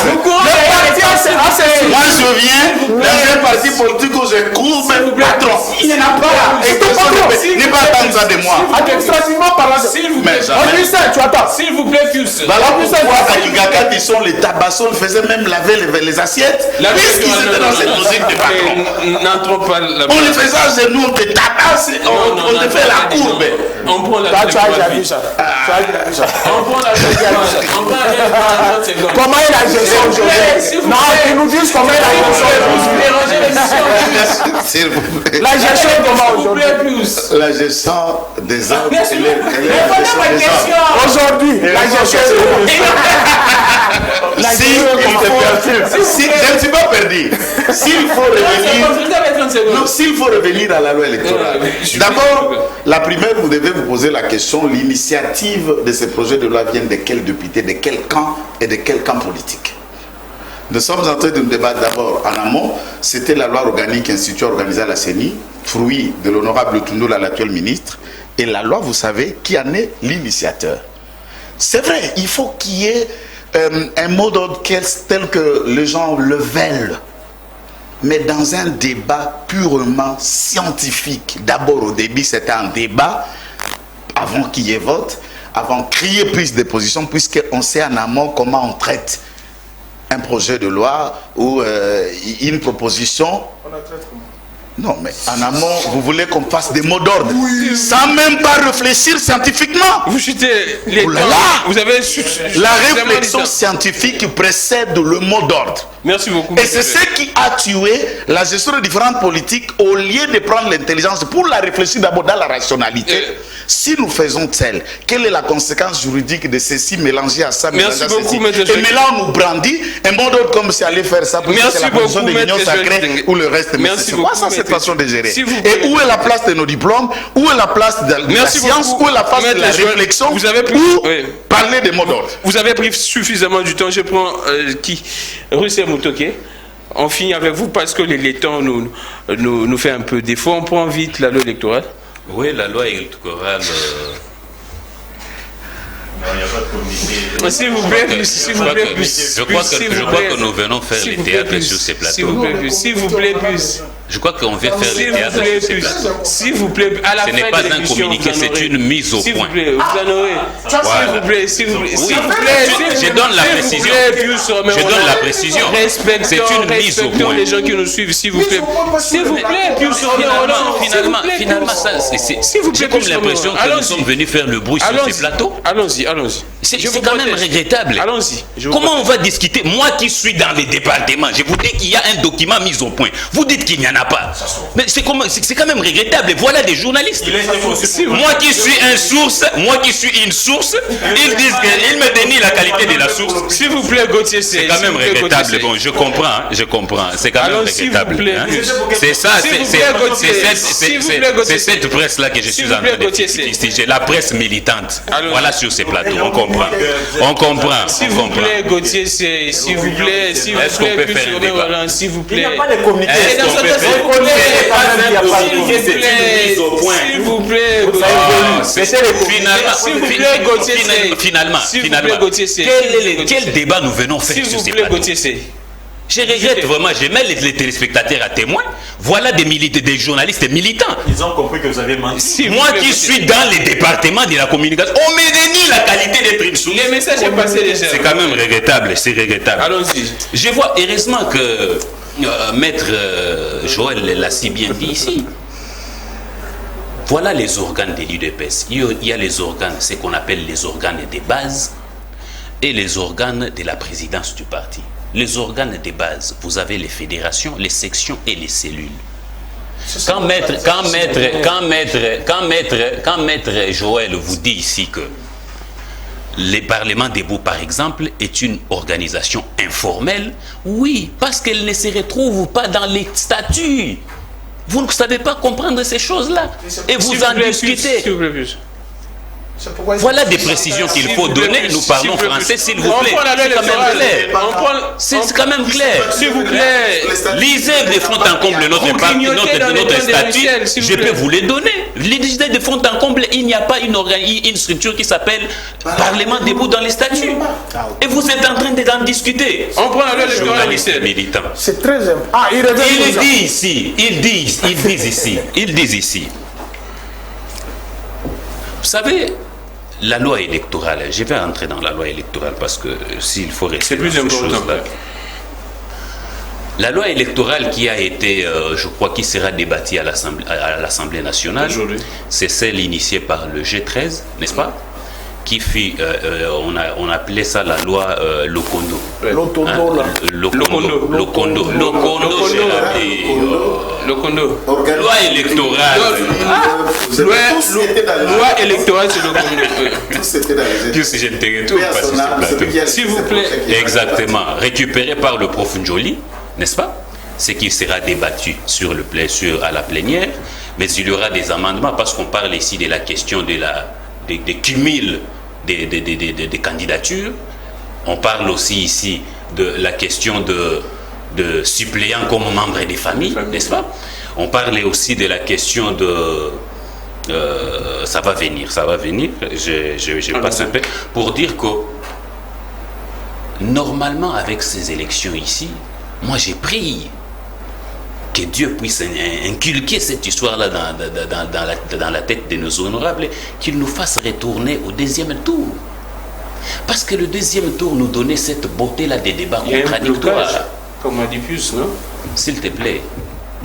Moi je viens dans un parti politique où de courbe, patron. Il n'y en a pas. N'est pas attendre ça de moi. Administrativement parlant, s'il vous plaît, tu attends. S'il vous plaît, Pius. Voilà pourquoi à Kigaka, ils sont les tabassons, faisaient même laver les assiettes. Puisqu'ils étaient dans cette logique de patron. N'entrons pas là-bas. On les faisait à genoux, on te tabasse, on te fait la courbe. On prend la Tu as déjà vu ça. On prend la Comment est la gestion aujourd'hui? Non, tu nous dises comment est la gestion aujourd'hui. La gestion comment aujourd'hui? La gestion des arbres. Aujourd'hui, la gestion si je ne suis pas perdu, s'il faut revenir à la loi électorale, d'abord, la primaire, vous devez vous poser la question, l'initiative de ces projets de loi vient de quel député, de quel camp et de quel camp politique? Nous sommes en train de nous débattre d'abord en amont, c'était la loi organique instituée organisée à la CENI, fruit de l'honorable Tundoula, l'actuel ministre, et la loi, vous savez, qui en est l'initiateur. C'est vrai, il faut qu'il y ait un mot d'ordre tel que les gens le veulent, mais dans un débat purement scientifique. D'abord, au début, c'était un débat, avant qu'il y ait vote, avant qu'il y ait prise de position, puisqu'on sait en amont comment on traite un projet de loi ou une proposition. On a traité comment? Non, mais en amont, vous voulez qu'on fasse des mots d'ordre sans même pas réfléchir scientifiquement. Vous chutez les temps. Vous avez la réflexion scientifique précède le mot d'ordre. Merci beaucoup. Et c'est ce qui a tué la gestion de différentes politiques au lieu de prendre l'intelligence pour la réfléchir d'abord dans la rationalité. Si nous faisons tel, quelle est la conséquence juridique de ceci mélangé à ça, mélangé à ceci? Et maintenant on nous brandit un mot d'ordre comme si allait faire ça pour que c'est la position de l'union sacrée ou le reste. Mais c'est quoi ça, cette façon de gérer? Et où est la place de nos diplômes? Où est la place de la science? Où est la place de la réflexion? Vous avez pris, parler des mots d'ordre. Vous avez pris suffisamment du temps. Je prends qui? Russell Mutoke. On finit avec vous parce que les temps nous fait un peu défaut. On prend vite la loi électorale. Oui, la loi électorale. Non, il n'y a pas de comité. S'il vous plaît, s'il vous plaît, je crois que nous venons faire les théâtres sur ces plateaux. S'il vous plaît, plus. Je crois qu'on vient faire les théâtres sur ces plateaux. S'il vous plaît, à la fin ce n'est pas un communiqué, c'est une mise au point. S'il vous plaît, vous en aurez. S'il vous plaît, s'il vous plaît. Oui, je donne la précision. Je donne la précision. C'est une mise au point. Les gens qui nous suivent, s'il vous plaît. S'il vous plaît, finalement, ça, j'ai comme l'impression que nous sommes venus faire le bruit sur ces plateaux. Allons-y, allons-y. C'est quand même regrettable. Allons-y. Comment on va discuter? Moi qui suis dans les départements, je vous dis qu'il y a un document mis au point. Vous dites qu'il n'y en a pas. Mais c'est quand même regrettable. Voilà des journalistes. Moi qui suis une source, ils disent qu'ils me dénient la qualité de la source. S'il vous plaît, Gauthier, c'est quand même regrettable. Bon, je comprends. C'est quand même regrettable. C'est ça, c'est cette presse-là que je suis en train de discuter. La presse militante. Voilà sur ces plateaux. On comprend. S'il vous plaît, Gauthier, s'il vous plaît, est-ce qu'on peut faire un débat? S'il vous plaît. Il n'y a pas de comité. S'il vous plaît, finalement, quel débat nous venons faire sur ces plateaux? Je regrette vraiment, je mets les téléspectateurs à témoin. Voilà des journalistes militants. Ils ont compris que vous avez menti. Moi qui suis dans les départements de la communication, on me dénie la qualité d'être une source. Les messages sont passés déjà. C'est quand même regrettable, c'est regrettable. Allons-y. Je vois heureusement que Maître Joël l'a si bien dit ici. Voilà les organes de l'UDPS. Il y a les organes, ce qu'on appelle les organes de base et les organes de la présidence du parti. Les organes de base, vous avez les fédérations, les sections et les cellules. Quand maître Joël vous dit ici que les parlements debout, par exemple, est une organisation informelle, oui, parce qu'elle ne se retrouve pas dans les statuts. Vous ne savez pas comprendre ces choses-là. Et vous en discutez. Voilà des précisions qu'il faut donner. Nous parlons français, s'il vous plaît. C'est quand même clair. S'il vous plaît, lisez de fond en comble notre statut. Je peux vous les donner. Lisez de fond en comble. Il n'y a pas une structure qui s'appelle Parlement debout dans les statuts. Et vous êtes en train d'en discuter. On prend la loi électorale militant. C'est très important. Ils disent ici. Vous savez, la loi électorale, je vais entrer dans la loi électorale parce que s'il faut rester c'est plus important. La loi électorale qui a été, je crois, qui sera débattue à l'Assemblée nationale, c'est celle initiée par le G13, n'est-ce pas? Qui fut, on appelait ça la loi Lokondo. Lokondo. Loi électorale. Loi électorale, c'est Lokondo. S'il vous plaît. Exactement. Récupéré par le prof Njoli, n'est-ce pas? Ce qui sera débattu à la plénière, mais il y aura des amendements parce qu'on parle ici de la question des cumuls des candidatures. On parle aussi ici de la question de suppléants comme membres des familles, n'est-ce pas? On parlait aussi de la question de... ça va venir. Je passe un peu pour dire que normalement avec ces élections ici, moi j'ai prié que Dieu puisse inculquer cette histoire-là dans la tête de nos honorables, qu'il nous fasse retourner au deuxième tour. Parce que le deuxième tour nous donnait cette beauté-là des débats contradictoires. Comme on dit plus, non? S'il te plaît.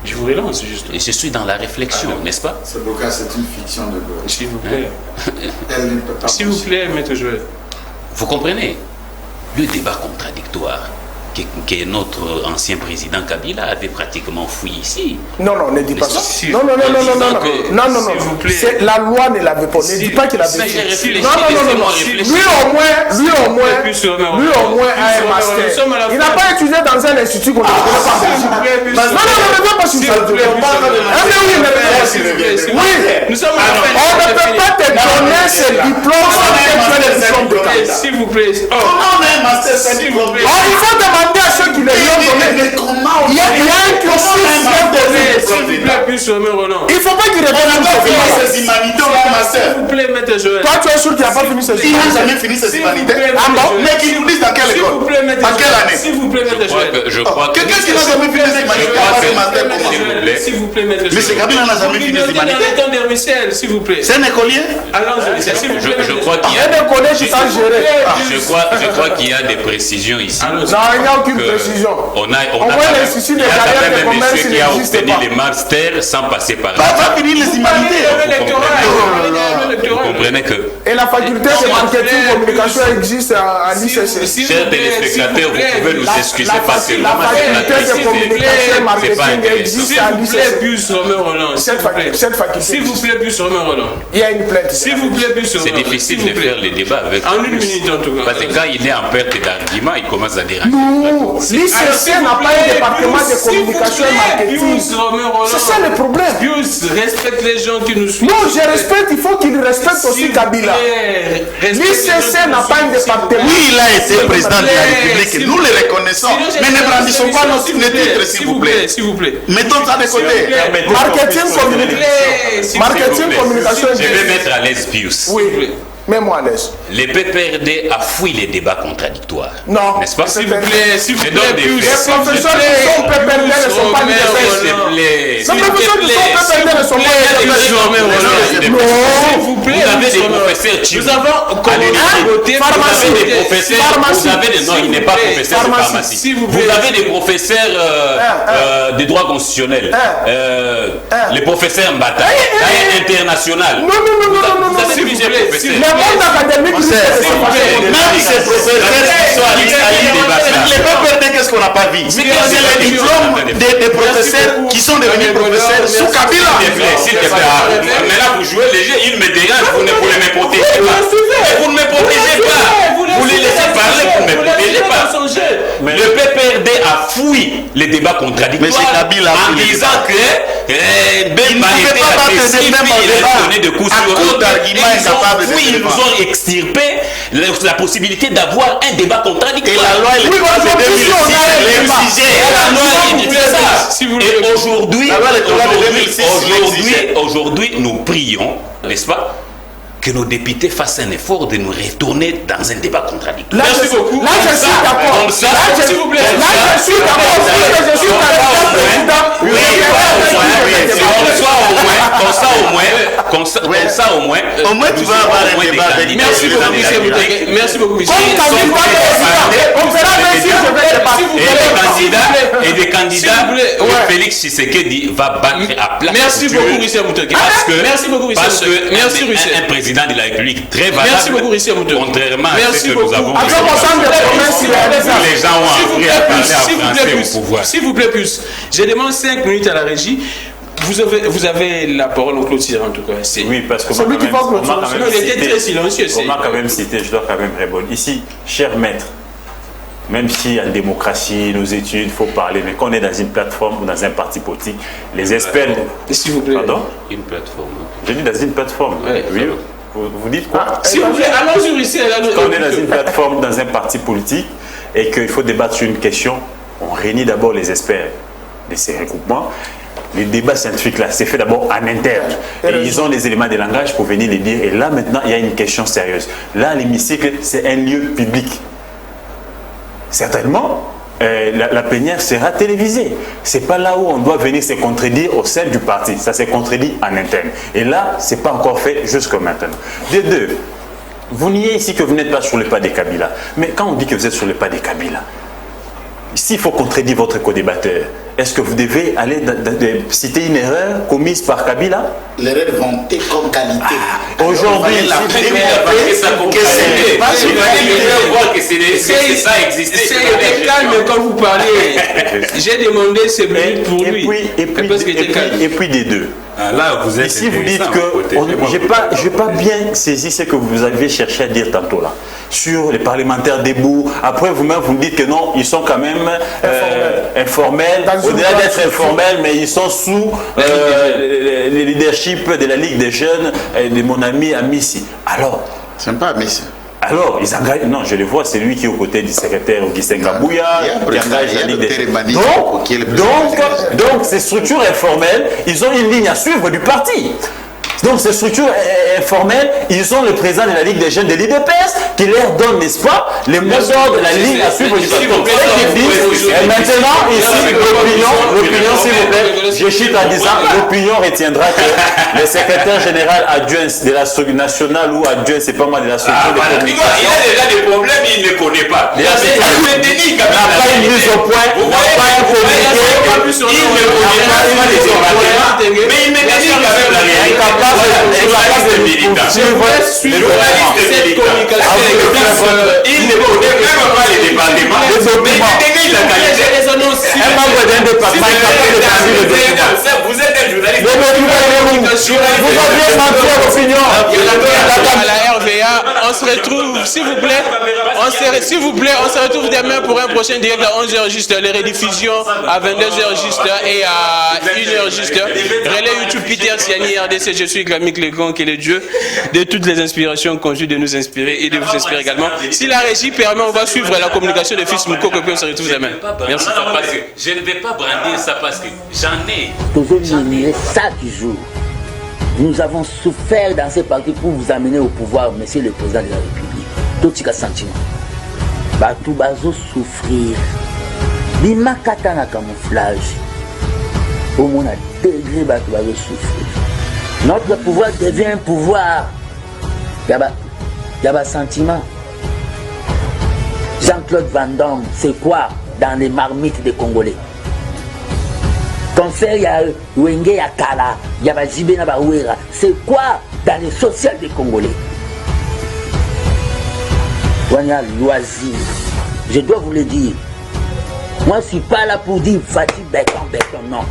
Je vous relance juste. Et je suis dans la réflexion, n'est-ce pas? Ce blocage, c'est une fiction de gauche. S'il vous plaît. S'il vous plaît, maître Joël. Vous comprenez? Le débat contradictoire que notre ancien président Kabila avait pratiquement fouillé ici. Non, ne dis pas ça. Non. La loi ne l'avait pas. Ne dis pas qu'il avait fait. Non. Lui au moins a un master. Il n'a pas étudié dans un institut qu'on ne connaît pas. Non, nous sommes on ne peut pas te donner ce diplôme sans que tu aies le diplôme de Kabila. S'il vous plaît. Comment on a un master sans diplôme? Il faut demander à ceux qui le lui ont donné. Il y a un cursus bien donné. S'il vous plaît, plus sur Roland. Il ne faut pas qu'il revienne sur ses humanités au master. S'il vous plaît, maître Joël. Toi, tu es sûr qu'il n'a pas fini ses humanités? Il n'a jamais fini ses humanités. Ah bon? Mais qu'il nous dise dans quelle école? En quelle année? S'il vous plaît, maître Joël. Je crois que... Qu'est-ce qu'il n'a jamais fini ses humanités? S'il vous plaît, maître Joël. Mais Kabila n'a jamais fini ses humanités. S'il vous plaît. C'est un écolier? Je crois qu'il y a... Je crois qu'il y a des précisions ici. Non, il n'y a aucune précision. On a l'institut de carrière de commerce, qui a obtenu les masters sans passer par là. Pas fini les humanités. Vous comprenez que... Et la faculté de marketing et communication existe à l'ICC. Chers téléspectateurs, vous pouvez nous excuser parce que la faculté de communication et marketing existe à l'ICC. Cette faculté. S'il vous plaît, plus sur Roland. Il y a une plainte. S'il vous plaît, plus sur C'est difficile de faire les débats avec... En une minute en tout cas. Parce que quand il est en perte d'argument, il commence à déranger. Non, l'ICC n'a pas un département de communication et marketing. C'est ça le problème. Pius, respecte les gens qui nous suivent. Non, je respecte, il faut qu'il respecte aussi Kabila. L'ICC n'a pas un département. Oui, il a été président de la République, nous le reconnaissons. Mais ne brandissons pas nos titres, s'il vous plaît. S'il vous plaît. Mettons ça de côté. Marketing, communication. Je vais mettre à l'aise Pius. Oui. Mets-moi à l'aise. Les PPRD a fouillé les débats contradictoires. Non. N'est-ce pas? S'il vous plaît, s'il vous plaît. Les professeurs qui sont PPRD ne sont pas des S'il vous plaît. Les professeurs qui sont PPRD ne sont pas des Non. S'il vous plaît. Vous avez des professeurs qui... Nous avons voté. Vous avez des professeurs... Vous avez des... Non, il n'est pas professeur de pharmacie. Vous avez des professeurs de droit constitutionnel. Les professeurs Mbata. International. Non. Vous avez plusieurs professeurs. Le monde académique, même ces professeurs qui sont à les PPRD, qu'est-ce qu'on n'a pas vu? C'est le diplôme des professeurs qui sont devenus professeurs sous Kabila. S'il te plaît, mais là vous jouez les jeux, il me dérange, vous ne me protégez pas. Vous ne me protégez pas. Vous les laissez parler, vous ne me protégez pas. Le l'UPRD a fouillé les débats contradictoires en disant que Bemba était agressif, il a donné de coups sur l'autre. Ils nous ont extirpé la possibilité d'avoir un débat contradictoire. Et la loi et aujourd'hui, nous prions, n'est-ce pas, que nos députés fassent un effort de nous retourner dans un débat contradictoire. Merci beaucoup. Là, je suis d'accord. S'il vous plaît. Là, je suis Comme ça au moins. Au moins, tu vas avoir un débat avec. Merci beaucoup, Michel Mouteke. Merci beaucoup, Michel. Et des candidats, Félix Tshisekedi va battre à plat. Merci beaucoup, Michel Mouteke. Parce que un président de la République très valable, contrairement à ce que nous avons vu. Les gens ont appris à parler en français au pouvoir. S'il vous plaît, plus. Je demande 5 minutes à la régie. Vous avez la parole, on clôture en tout cas. Oui, parce que il était très silencieux. On m'a quand même cité, je dois quand même répondre. Ici, cher maître, même si en démocratie, nos études, il faut parler, mais quand on est dans une plateforme ou dans un parti politique, les experts... S'il vous plaît. Pardon? Une plateforme. Je dis dans une plateforme. Oui. Vous dites quoi? S'il vous plaît, allons sur ici. Quand on est dans une plateforme, dans un parti politique, et qu'il faut débattre sur une question, on réunit d'abord les experts de ces regroupements. Les débats scientifiques là, c'est fait d'abord en interne. Et ils ont les éléments de langage pour venir les dire. Et là maintenant, il y a une question sérieuse. Là, l'hémicycle, c'est un lieu public. Certainement, la plénière sera télévisée. C'est pas là où on doit venir se contredire au sein du parti. Ça s'est contredit en interne. Et là, c'est pas encore fait jusqu'à maintenant. De deux, vous niez ici que vous n'êtes pas sur le pas des Kabila. Mais quand on dit que vous êtes sur le pas des Kabila, s'il faut contredire votre co-débatteur, est-ce que vous devez aller citer une erreur commise par Kabila? L'erreur vantée comme qualité. Aujourd'hui, ça existait. C'est calme quand vous parlez. J'ai demandé ces minutes pour lui. Et puis des deux. Là, vous êtes ici, vous dites que je n'ai pas bien saisi ce que vous avez cherché à dire tantôt là sur les parlementaires debout. Après, vous-même, vous me dites que non, ils sont quand même informels. Au-delà d'être informels, mais ils sont sous le leadership de la Ligue des jeunes et de mon ami Amissi. Alors, c'est pas Amissi. Alors, ils engagent. Non, je le vois, c'est lui qui est aux côtés du secrétaire Augustin Kabouya, qui engage la Ligue des jeunes. Donc, ces structures informelles, ils ont une ligne à suivre du parti. Donc, ces structures informelles, ils ont le président de la Ligue des jeunes de l'IDPS qui leur donne, n'est-ce pas, les mots d'ordre de la ligne à suivre du parti. Et maintenant, ici, l'opinion, s'il vous plaît, je chute en disant, l'opinion retiendra que le secrétaire général adjoint de la structure nationale ou adjoint, c'est pas mal de la structure de communication. Il a déjà des problèmes, il ne connaît pas. Il n'a pas une mise au point, il n'a pas un communiqué, il ne connaît pas les opérateurs, mais il me dit quand même la réalité. Il ne connaît même pas les départements. Mais il a qualifié. Un membre d'un département est capable de faire le département. Vous êtes un journaliste. Vous aviez menti à l'opinion. À la RVA, on se retrouve, s'il vous plaît. On se retrouve demain pour un prochain direct à 11h juste, les rediffusions à 22h juste et à 1h juste. Relais YouTube Peter Siani, RDC, je suis Grammy Clégon, qui est le Dieu de toutes les inspirations conjues de nous inspirer et de vous inspirer également. Si la régie permet, on va suivre la communication de Fils Mouko, on se retrouve demain. Merci. Je ne vais pas brandir ça parce que j'en ai. Ça du jour. Nous avons souffert dans ces partis pour vous amener au pouvoir, monsieur le président de la République. Tout ce sentiment. Batou bazo souffrir. Bimakata na camouflage. Au moins à degré batou bazo souffrir. Notre pouvoir devient un pouvoir. Yaba sentiment. Jean-Claude Van Damme, c'est quoi dans les marmites des Congolais? Concert, il y a Wenge, il y a Kala, il y a Jibé Nabaouera. C'est quoi dans les sociales des Congolais? On a loisir. Je dois vous le dire. Moi, je ne suis pas là pour dire Fatih béton, non.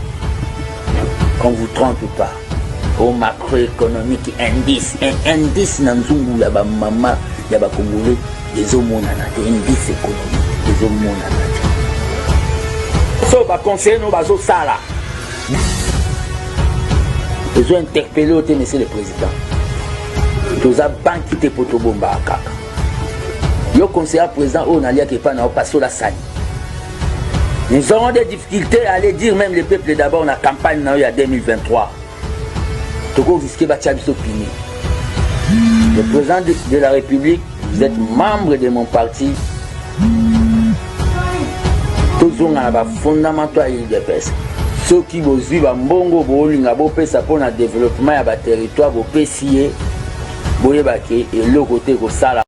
Qu'on ne vous trompe pas. Au macroéconomique, indice. Un indice dans Zungu, il y a maman, il y a Congolais, des hommes, indice économique, des hommes. so ba conseiller no bazo sala. Ils ont interpellé monsieur le président. Tous a banquité pour tout bomba kaka. Yo conseiller président on a qui pas na passer la salle. Nous aurons des difficultés à aller dire même le peuple d'abord la campagne il y a 2023. Toko risquer batia biso pini. Le président de la République, vous êtes membre de mon parti. Tous on a ba fondamental UDPS. Ceux qui vous vivent mbongo bolinga bo pesa pour le développement ya ba territoire bo pesier boye baké et le côté ko sala